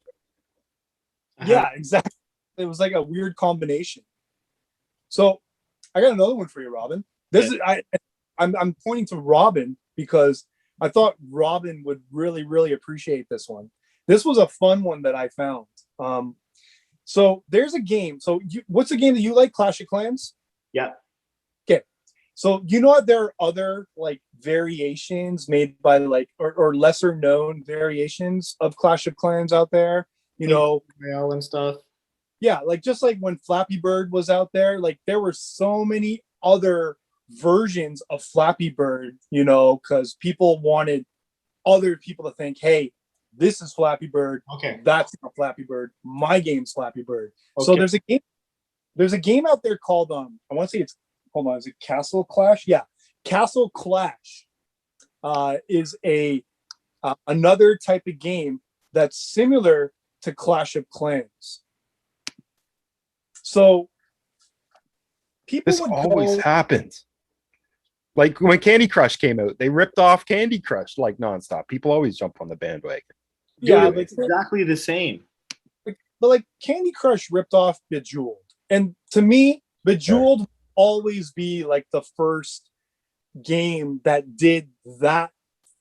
Yeah, exactly. It was like a weird combination. So I got another one for you, Robin. This is I'm pointing to Robin because I thought Robin would really appreciate this one. This was a fun one that I found. So there's a game. So what's the game that you like? Clash of Clans? Yeah. Okay. So you know what, there are other like variations made by like or lesser known variations of Clash of Clans out there. You know, Mail and stuff. yeah, like just like when Flappy Bird was out there, like there were so many other versions of Flappy Bird, you know, because people wanted other people to think, hey, this is Flappy Bird. Okay. That's not Flappy Bird. My game's Flappy Bird. Okay. So there's a game out there called I want to say it's, hold on, is it Castle Clash? Yeah. Castle Clash is another type of game that's similar to Clash of Clans. So people This would always go, happens. Like when Candy Crush came out, they ripped off Candy Crush like nonstop. People always jump on the bandwagon. yeah, Dude, like, it's exactly the same. but like Candy Crush ripped off Bejeweled, and to me, Bejeweled will always be like the first game that did that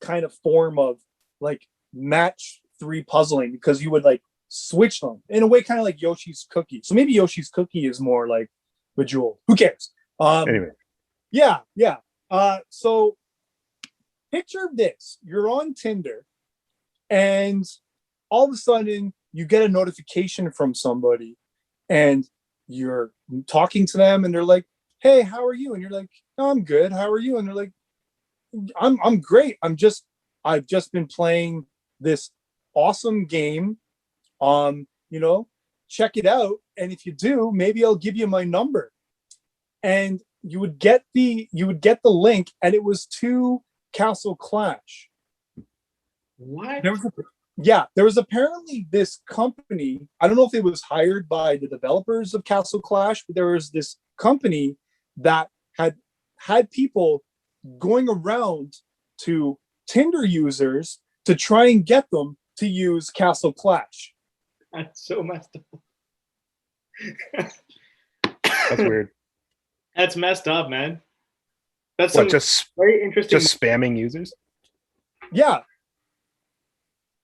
kind of form of like match 3 puzzling, because you would like switch them in a way, kind of like Yoshi's Cookie. So maybe Yoshi's Cookie is more like Bejeweled. Who cares? Anyway, Yeah. So picture this: you're on Tinder, and all of a sudden you get a notification from somebody, and you're talking to them, and they're like, "Hey, how are you?" And you're like, "Oh, I'm good. How are you?" And they're like, I'm great. I've just been playing this awesome game. You know, check it out. And if you do, maybe I'll give you my number." And you would get the link, and it was to Castle Clash. What? There was apparently this company. I don't know if it was hired by the developers of Castle Clash, but there was this company that had people going around to Tinder users to try and get them to use Castle Clash. That's so messed up. that's weird. That's messed up, man. That's What, some very interesting. just spamming users? Yeah.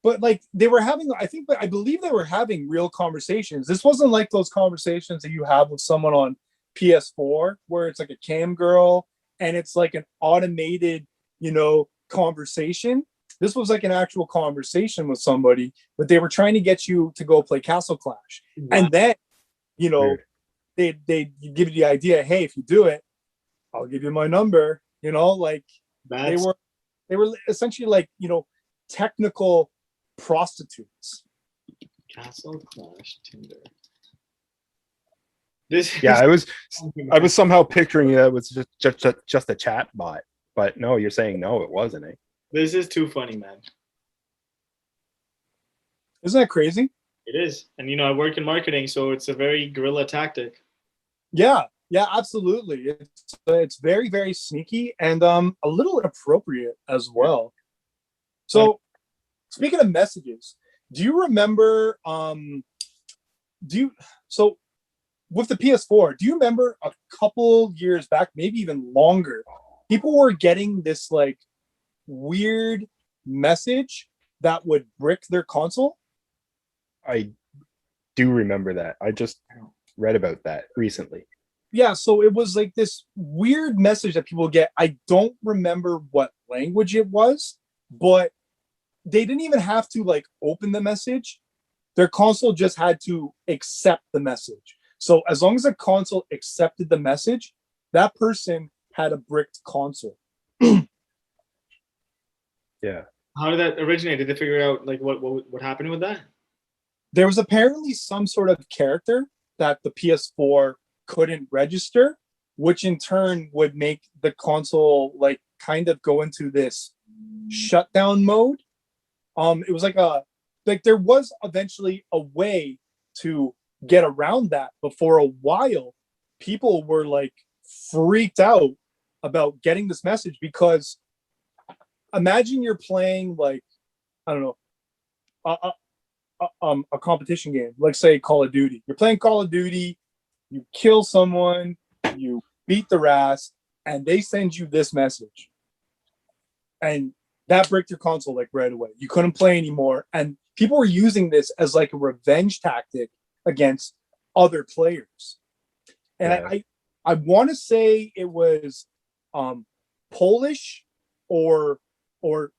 But like they were having, I believe they were having real conversations. This wasn't like those conversations that you have with someone on PS4 where it's like a cam girl and it's like an automated, you know, conversation. This was like an actual conversation with somebody, but they were trying to get you to go play Castle Clash. Wow. And then, you know, Weird. they give you the idea, hey, if you do it, I'll give you my number. You know, like they were essentially like, you know, technical prostitutes. Castle Clash Tinder. Yeah, I was somehow picturing it was just a chat bot, but no, you're saying no, it wasn't. This is too funny, man. Isn't that crazy? It is. And you know, I work in marketing, so it's a very guerrilla tactic. Yeah, absolutely. It's very, very sneaky and a little inappropriate as well. So speaking of messages, do you remember so with the PS4, do you remember a couple years back, maybe even longer, people were getting this like weird message that would brick their console? I do remember that. I just read about that recently. yeah, so it was like this weird message that people get. I don't remember what language it was, but they didn't even have to like open the message. Their console just had to accept the message. So as long as the console accepted the message, that person had a bricked console. Yeah. How did that originate? Did they figure out like what happened with that? There was apparently some sort of character that the PS4 couldn't register, which in turn would make the console like kind of go into this shutdown mode. It was like there was eventually a way to get around that, but for a while, people were like freaked out about getting this message because imagine you're playing like I don't know a competition game, like say Call of Duty. You're playing Call of Duty, you kill someone, you beat their ass, and they send you this message, and that bricked your console like right away. You couldn't play anymore, and people were using this as like a revenge tactic against other players. And Yeah. I want to say it was Polish or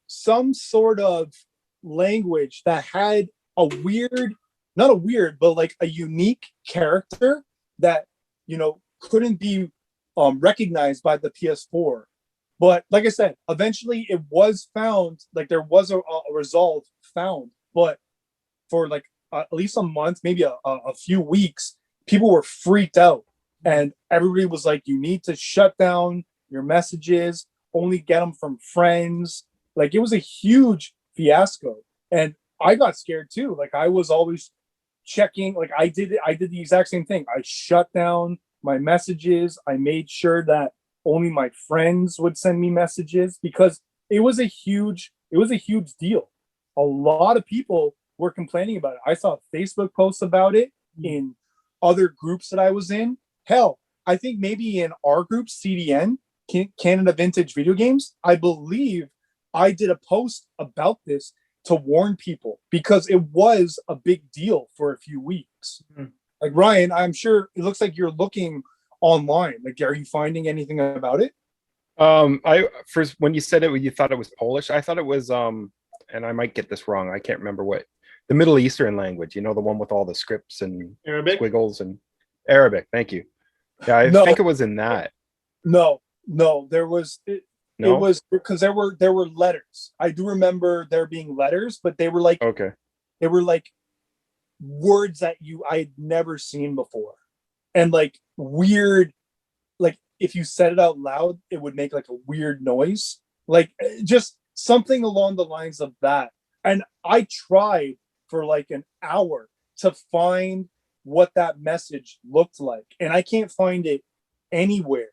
some sort of language that had a weird, not a weird, but like a unique character that couldn't be recognized by the PS4. But like I said, eventually it was found. Like there was a resolve found, but for like at least a month, maybe a few weeks, people were freaked out, and everybody was like, "You need to shut down your messages. Only get them from friends." Like it was a huge fiasco, and I got scared too. Like I was always checking. Like I did the exact same thing. I shut down my messages. I made sure that only my friends would send me messages because it was a huge deal. A lot of people were complaining about it. I saw Facebook posts about it in other groups that I was in. Hell, I think maybe in our group, CDN, Canada Vintage Video Games, I believe I did a post about this to warn people because it was a big deal for a few weeks. Mm-hmm. Like Ryan, I'm sure it looks like you're looking online. Like, are you finding anything about it? I first when you said it, you thought it was Polish. I thought it was and I might get this wrong. I can't remember what the Middle Eastern language. The one with all the scripts and Arabic? squiggles and Arabic. Thank you. Yeah, I think it was in that. No, there was. No? It was because there were letters. I do remember there being letters, but they were like okay. They were like words that I had never seen before, and like weird. Like if you said it out loud, it would make like a weird noise, like just something along the lines of that. And I tried for like an hour to find what that message looked like, and I can't find it anywhere.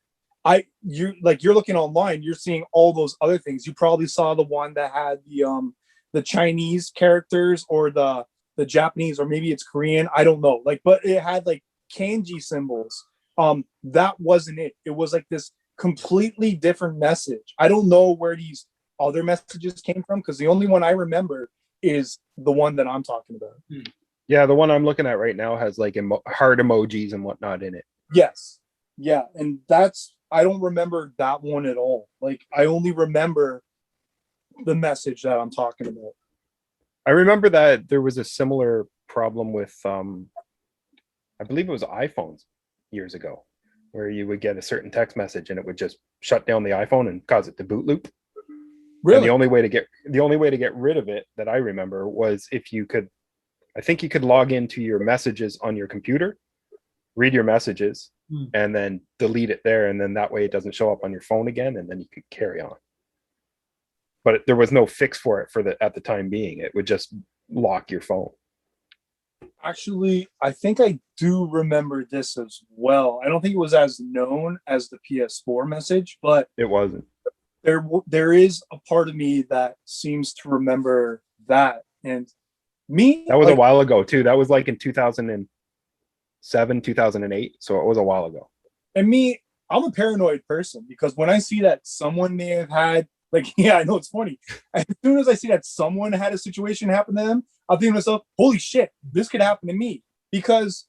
You're looking online, you're seeing all those other things. You probably saw the one that had the Chinese characters or the Japanese, or maybe it's Korean. I don't know. But it had like kanji symbols. That wasn't it. It was like this completely different message. I don't know where these other messages came from because the only one I remember is the one that I'm talking about. Yeah, the one I'm looking at right now has like heart emojis and whatnot in it. Yes. Yeah, and I don't remember that one at all. Like I only remember the message that I'm talking about. I remember that there was a similar problem with I believe it was iPhones years ago, where you would get a certain text message and it would just shut down the iPhone and cause it to boot loop. Really? And the only way to get rid of it that I remember was if you could, I think you could log into your messages on your computer, read your messages, and then delete it there, and then that way it doesn't show up on your phone again, and then you could carry on. But there was no fix for it at the time being. It would just lock your phone. Actually, I think I do remember this as well. I don't think it was as known as the PS4 message, but it wasn't. There is a part of me that seems to remember that. And me, that was a while ago too. That was like in 2007, 2008. So it was a while ago. And me, I'm a paranoid person because when I see that someone may have had, yeah, I know it's funny. As soon as I see that someone had a situation happen to them, I'll think to myself, holy shit, this could happen to me. Because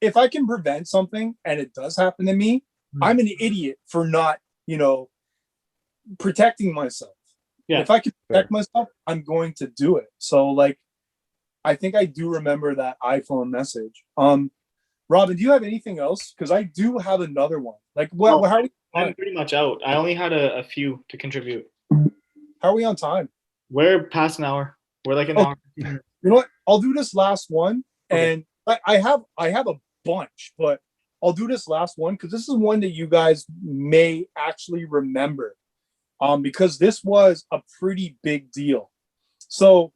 if I can prevent something and it does happen to me, I'm an idiot for not, protecting myself. Yeah. If I can protect myself, I'm going to do it. So like, I think I do remember that iPhone message. Robin, do you have anything else? Because I do have another one. Like, how are we? I'm pretty much out. I only had a few to contribute. How are we on time? We're past an hour. We're like an hour. You know what? I'll do this last one, and I have a bunch, but I'll do this last one because this is one that you guys may actually remember, because this was a pretty big deal. So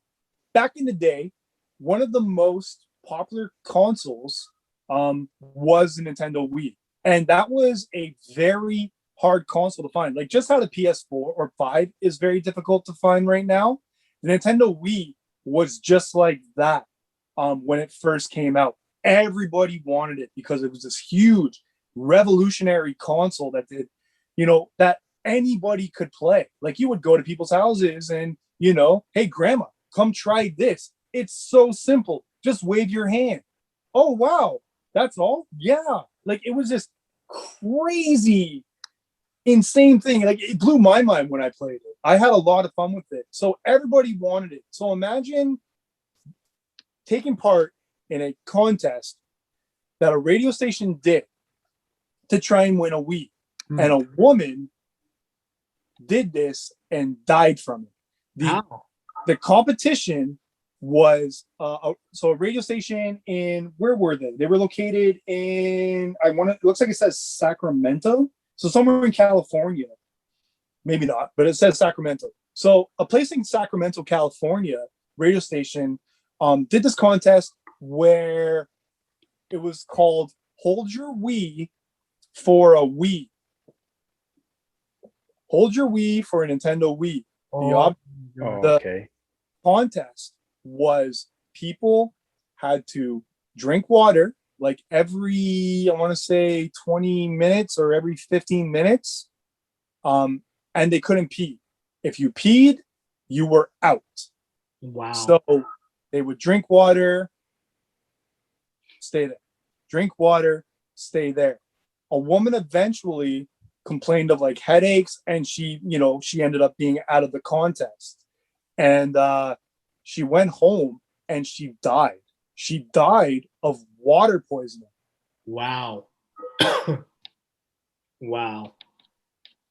back in the day, one of the most popular consoles was the Nintendo Wii, and that was a very hard console to find. Like just how the PS4 or 5 is very difficult to find right now, the Nintendo Wii was just like that when it first came out. Everybody wanted it because it was this huge revolutionary console that did, that anybody could play. Like you would go to people's houses and, hey, grandma, come try this. It's so simple. Just wave your hand. Oh, wow. That's all? Yeah. Like it was this crazy, insane thing. Like it blew my mind when I played it. I had a lot of fun with it. So everybody wanted it. So imagine taking part in a contest that a radio station did to try and win a Wii. And a woman did this and died from it. The competition was a radio station in, where were they? They were located in, it looks like it says Sacramento. So somewhere in California. Maybe not, but it says Sacramento. So a place in Sacramento, California, radio station did this contest where it was called Hold Your Wii for a Wii. Hold Your Wii for a Nintendo Wii. The contest was people had to drink water like every, I want to say 20 minutes or every 15 minutes. And they couldn't pee. If you peed, you were out. Wow. So they would drink water, stay there. Drink water, stay there. A woman eventually complained of like headaches, and she ended up being out of the contest. And she went home and she died. She died of water poisoning. Wow. Wow.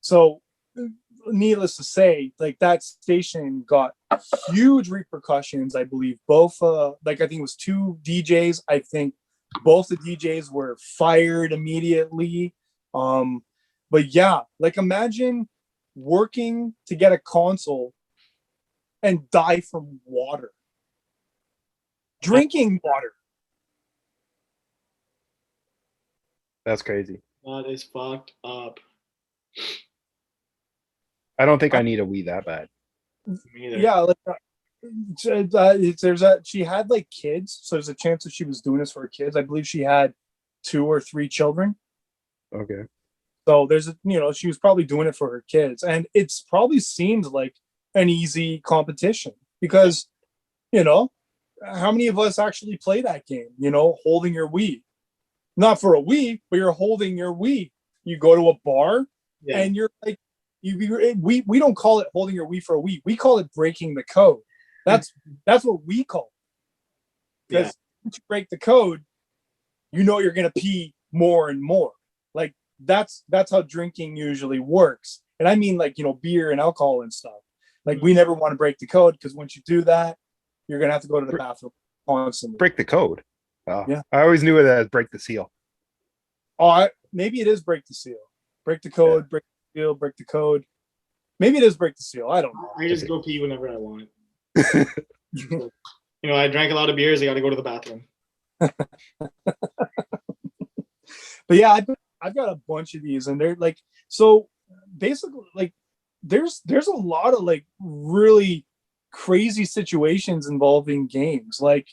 So needless to say, like that station got huge repercussions. I believe both I think it was 2 DJs. I think both the DJs were fired immediately. But yeah, like imagine working to get a console and die from water. Drinking water. That's crazy. That is fucked up. I don't think I need a Wii that bad. Yeah, like she had like kids, so there's a chance that she was doing this for her kids. I believe she had 2 or 3 children. Okay. So she was probably doing it for her kids, and it's probably seemed like an easy competition because, how many of us actually play that game? Holding your Wii, not for a Wii, but you're holding your Wii. You go to a bar and you're like, we don't call it holding your Wii for a Wii. We call it breaking the code. That's what we call it. Because once you break the code, you're gonna pee more and more. Like that's how drinking usually works. And I mean like beer and alcohol and stuff. Like we never want to break the code because once you do that, you're gonna have to go to the bathroom constantly. Break the code. Oh, yeah. I always knew it as break the seal. Oh, maybe it is break the seal. Break the code, break the seal, break the code. Maybe it is break the seal. I don't know. I just go pee whenever I want. I drank a lot of beers. I got to go to the bathroom. But yeah, I've got a bunch of these, and they're like, so basically, like, there's a lot of like really crazy situations involving games, like,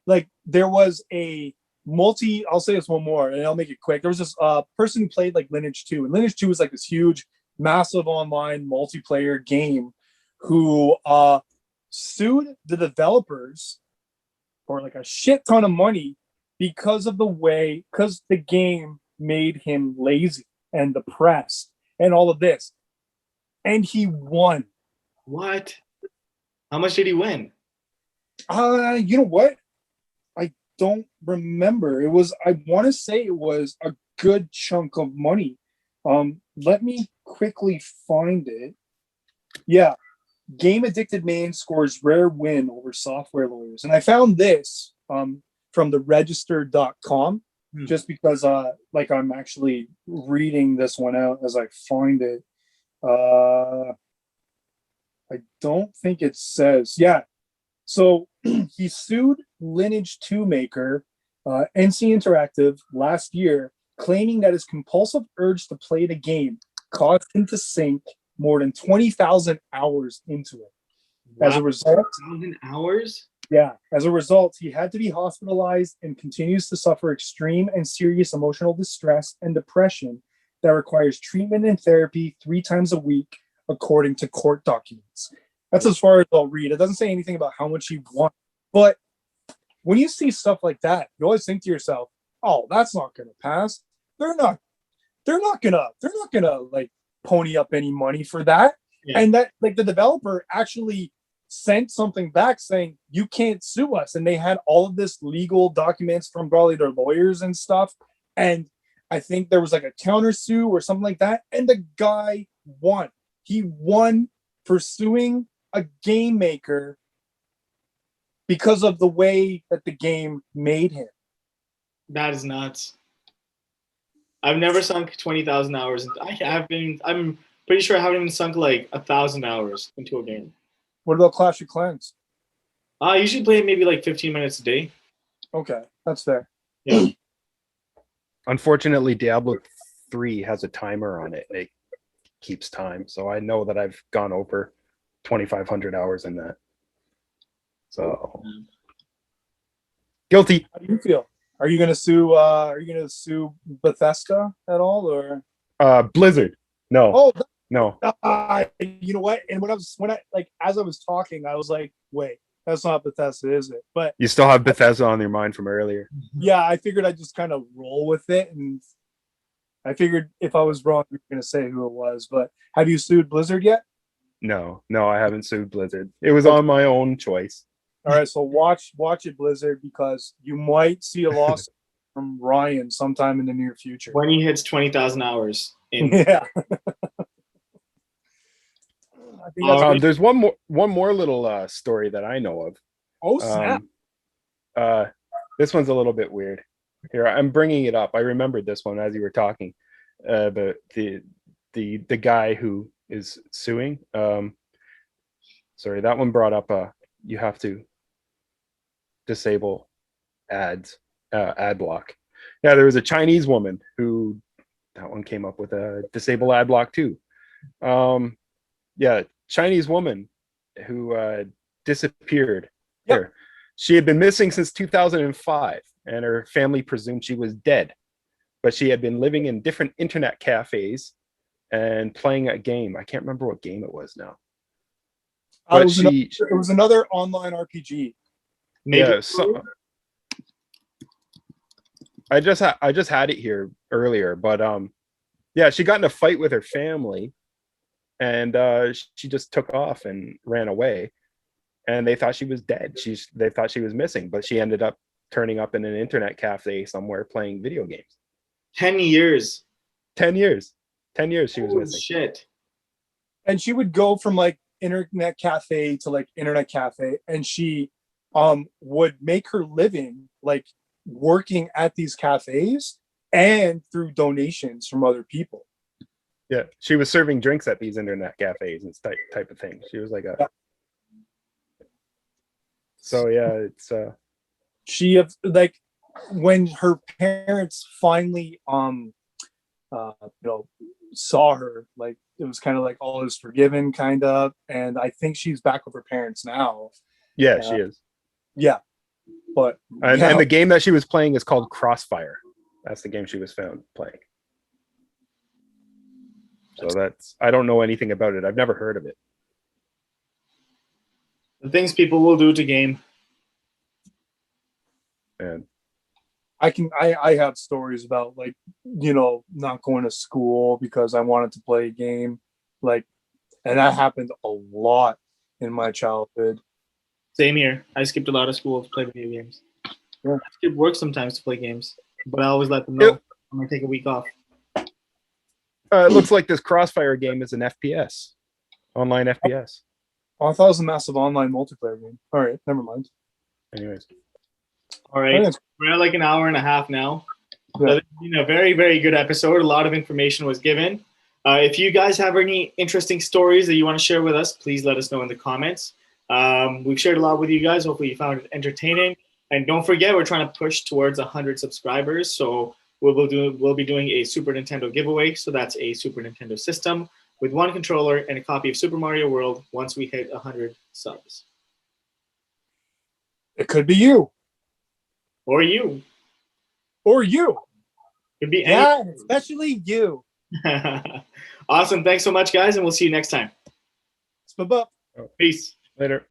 like there was a I'll say this one more and I'll make it quick. There was this person who played like Lineage 2, and Lineage 2 was like this huge, massive online multiplayer game who sued the developers for like a shit ton of money because the game made him lazy and depressed and all of this. And he won. What? How much did he win? You know what? I don't remember. I want to say it was a good chunk of money. Let me quickly find it. Yeah. Game addicted man scores rare win over software lawyers. And I found this from the register.com just because I'm actually reading this one out as I find it. I don't think it says. Yeah. So he sued Lineage 2 maker NC Interactive last year, claiming that his compulsive urge to play the game caused him to sink more than 20,000 hours into it. Wow. As a result, 1,000 hours? Yeah. As a result, he had to be hospitalized and continues to suffer extreme and serious emotional distress and depression that requires treatment and therapy 3 times a week, according to court documents. That's as far as I'll read. It doesn't say anything about how much he won. But when you see stuff like that, you always think to yourself, oh, that's not going to pass. They're not gonna like pony up any money for that. Yeah. And that, like, the developer actually sent something back saying you can't sue us, and they had all of this legal documents from probably their lawyers and stuff, and I think there was like a counter sue or something like that, and the guy won. He won for suing a game maker because of the way that the game made him. That is nuts. I've never sunk 20,000 hours. I'm pretty sure I haven't even sunk like 1,000 hours into a game. What about Clash of Clans? I usually play maybe like 15 minutes a day. Okay, that's fair. Yeah. Unfortunately, Diablo 3 has a timer on it. It keeps time. So I know that I've gone over 2,500 hours in that. So guilty. How do you feel? Are you gonna sue Bethesda at all, or Blizzard? No. Oh no. You know what? And as I was talking, I was like, wait, that's not Bethesda, is it? But you still have Bethesda on your mind from earlier. Yeah, I figured I'd just kind of roll with it, and I figured if I was wrong, you're gonna say who it was. But have you sued Blizzard yet? No, I haven't sued Blizzard. It was on my own choice. All right, so watch it, Blizzard, because you might see a loss from Ryan sometime in the near future when he hits 20,000 hours. Yeah. There's one more little story that I know of. Oh snap! This one's a little bit weird. Here, I'm bringing it up. I remembered this one as you were talking about the guy who is suing. Sorry, that one brought up you have to disable ad block. Yeah, there was a Chinese woman who, that one came up with a disable ad block too. Yeah, Chinese woman who disappeared. Yep. Here, she had been missing since 2005, and her family presumed she was dead, but she had been living in different internet cafes and playing a game. I can't remember what game it was now. But it was another online RPG. Yeah, so I just had it here earlier, but yeah, she got in a fight with her family, and she just took off and ran away, and they thought she was dead. They thought she was missing, but she ended up turning up in an internet cafe somewhere playing video games. 10 years. 10 years. 10 years she was missing. Shit. And she would go from like internet cafe to like internet cafe, and she would make her living like working at these cafes and through donations from other people. Yeah, she was serving drinks at these internet cafes and type of thing. She was like a. Yeah. So yeah, it's she like when her parents finally saw her, like it was kind of like all is forgiven kind of, and I think she's back with her parents now. Yeah, she is. Yeah, but and the game that she was playing is called Crossfire. That's the game she was found playing. So I don't know anything about it. I've never heard of it. The things people will do to game. And I have stories about like, not going to school because I wanted to play a game, like, and that happened a lot in my childhood. Same here. I skipped a lot of school to play video games. Yeah. I skip work sometimes to play games, but I always let them know I'm gonna take a week off. it looks like this Crossfire game is an FPS, online FPS. Oh, I thought it was a massive online multiplayer game. All right, never mind. Anyways, All right, we're at like an hour and a half now. Yeah. So this has been a very, very good episode. A lot of information was given. If you guys have any interesting stories that you want to share with us, please let us know in the comments. We've shared a lot with you guys. Hopefully you found it entertaining. And don't forget, we're trying to push towards 100 subscribers. So we'll be doing a Super Nintendo giveaway. So that's a Super Nintendo system with one controller and a copy of Super Mario World once we hit 100 subs. It could be you. Or you. Or you. Could be Yeah, especially you. Awesome. Thanks so much, guys, and we'll see you next time. Bye-bye. Peace. later.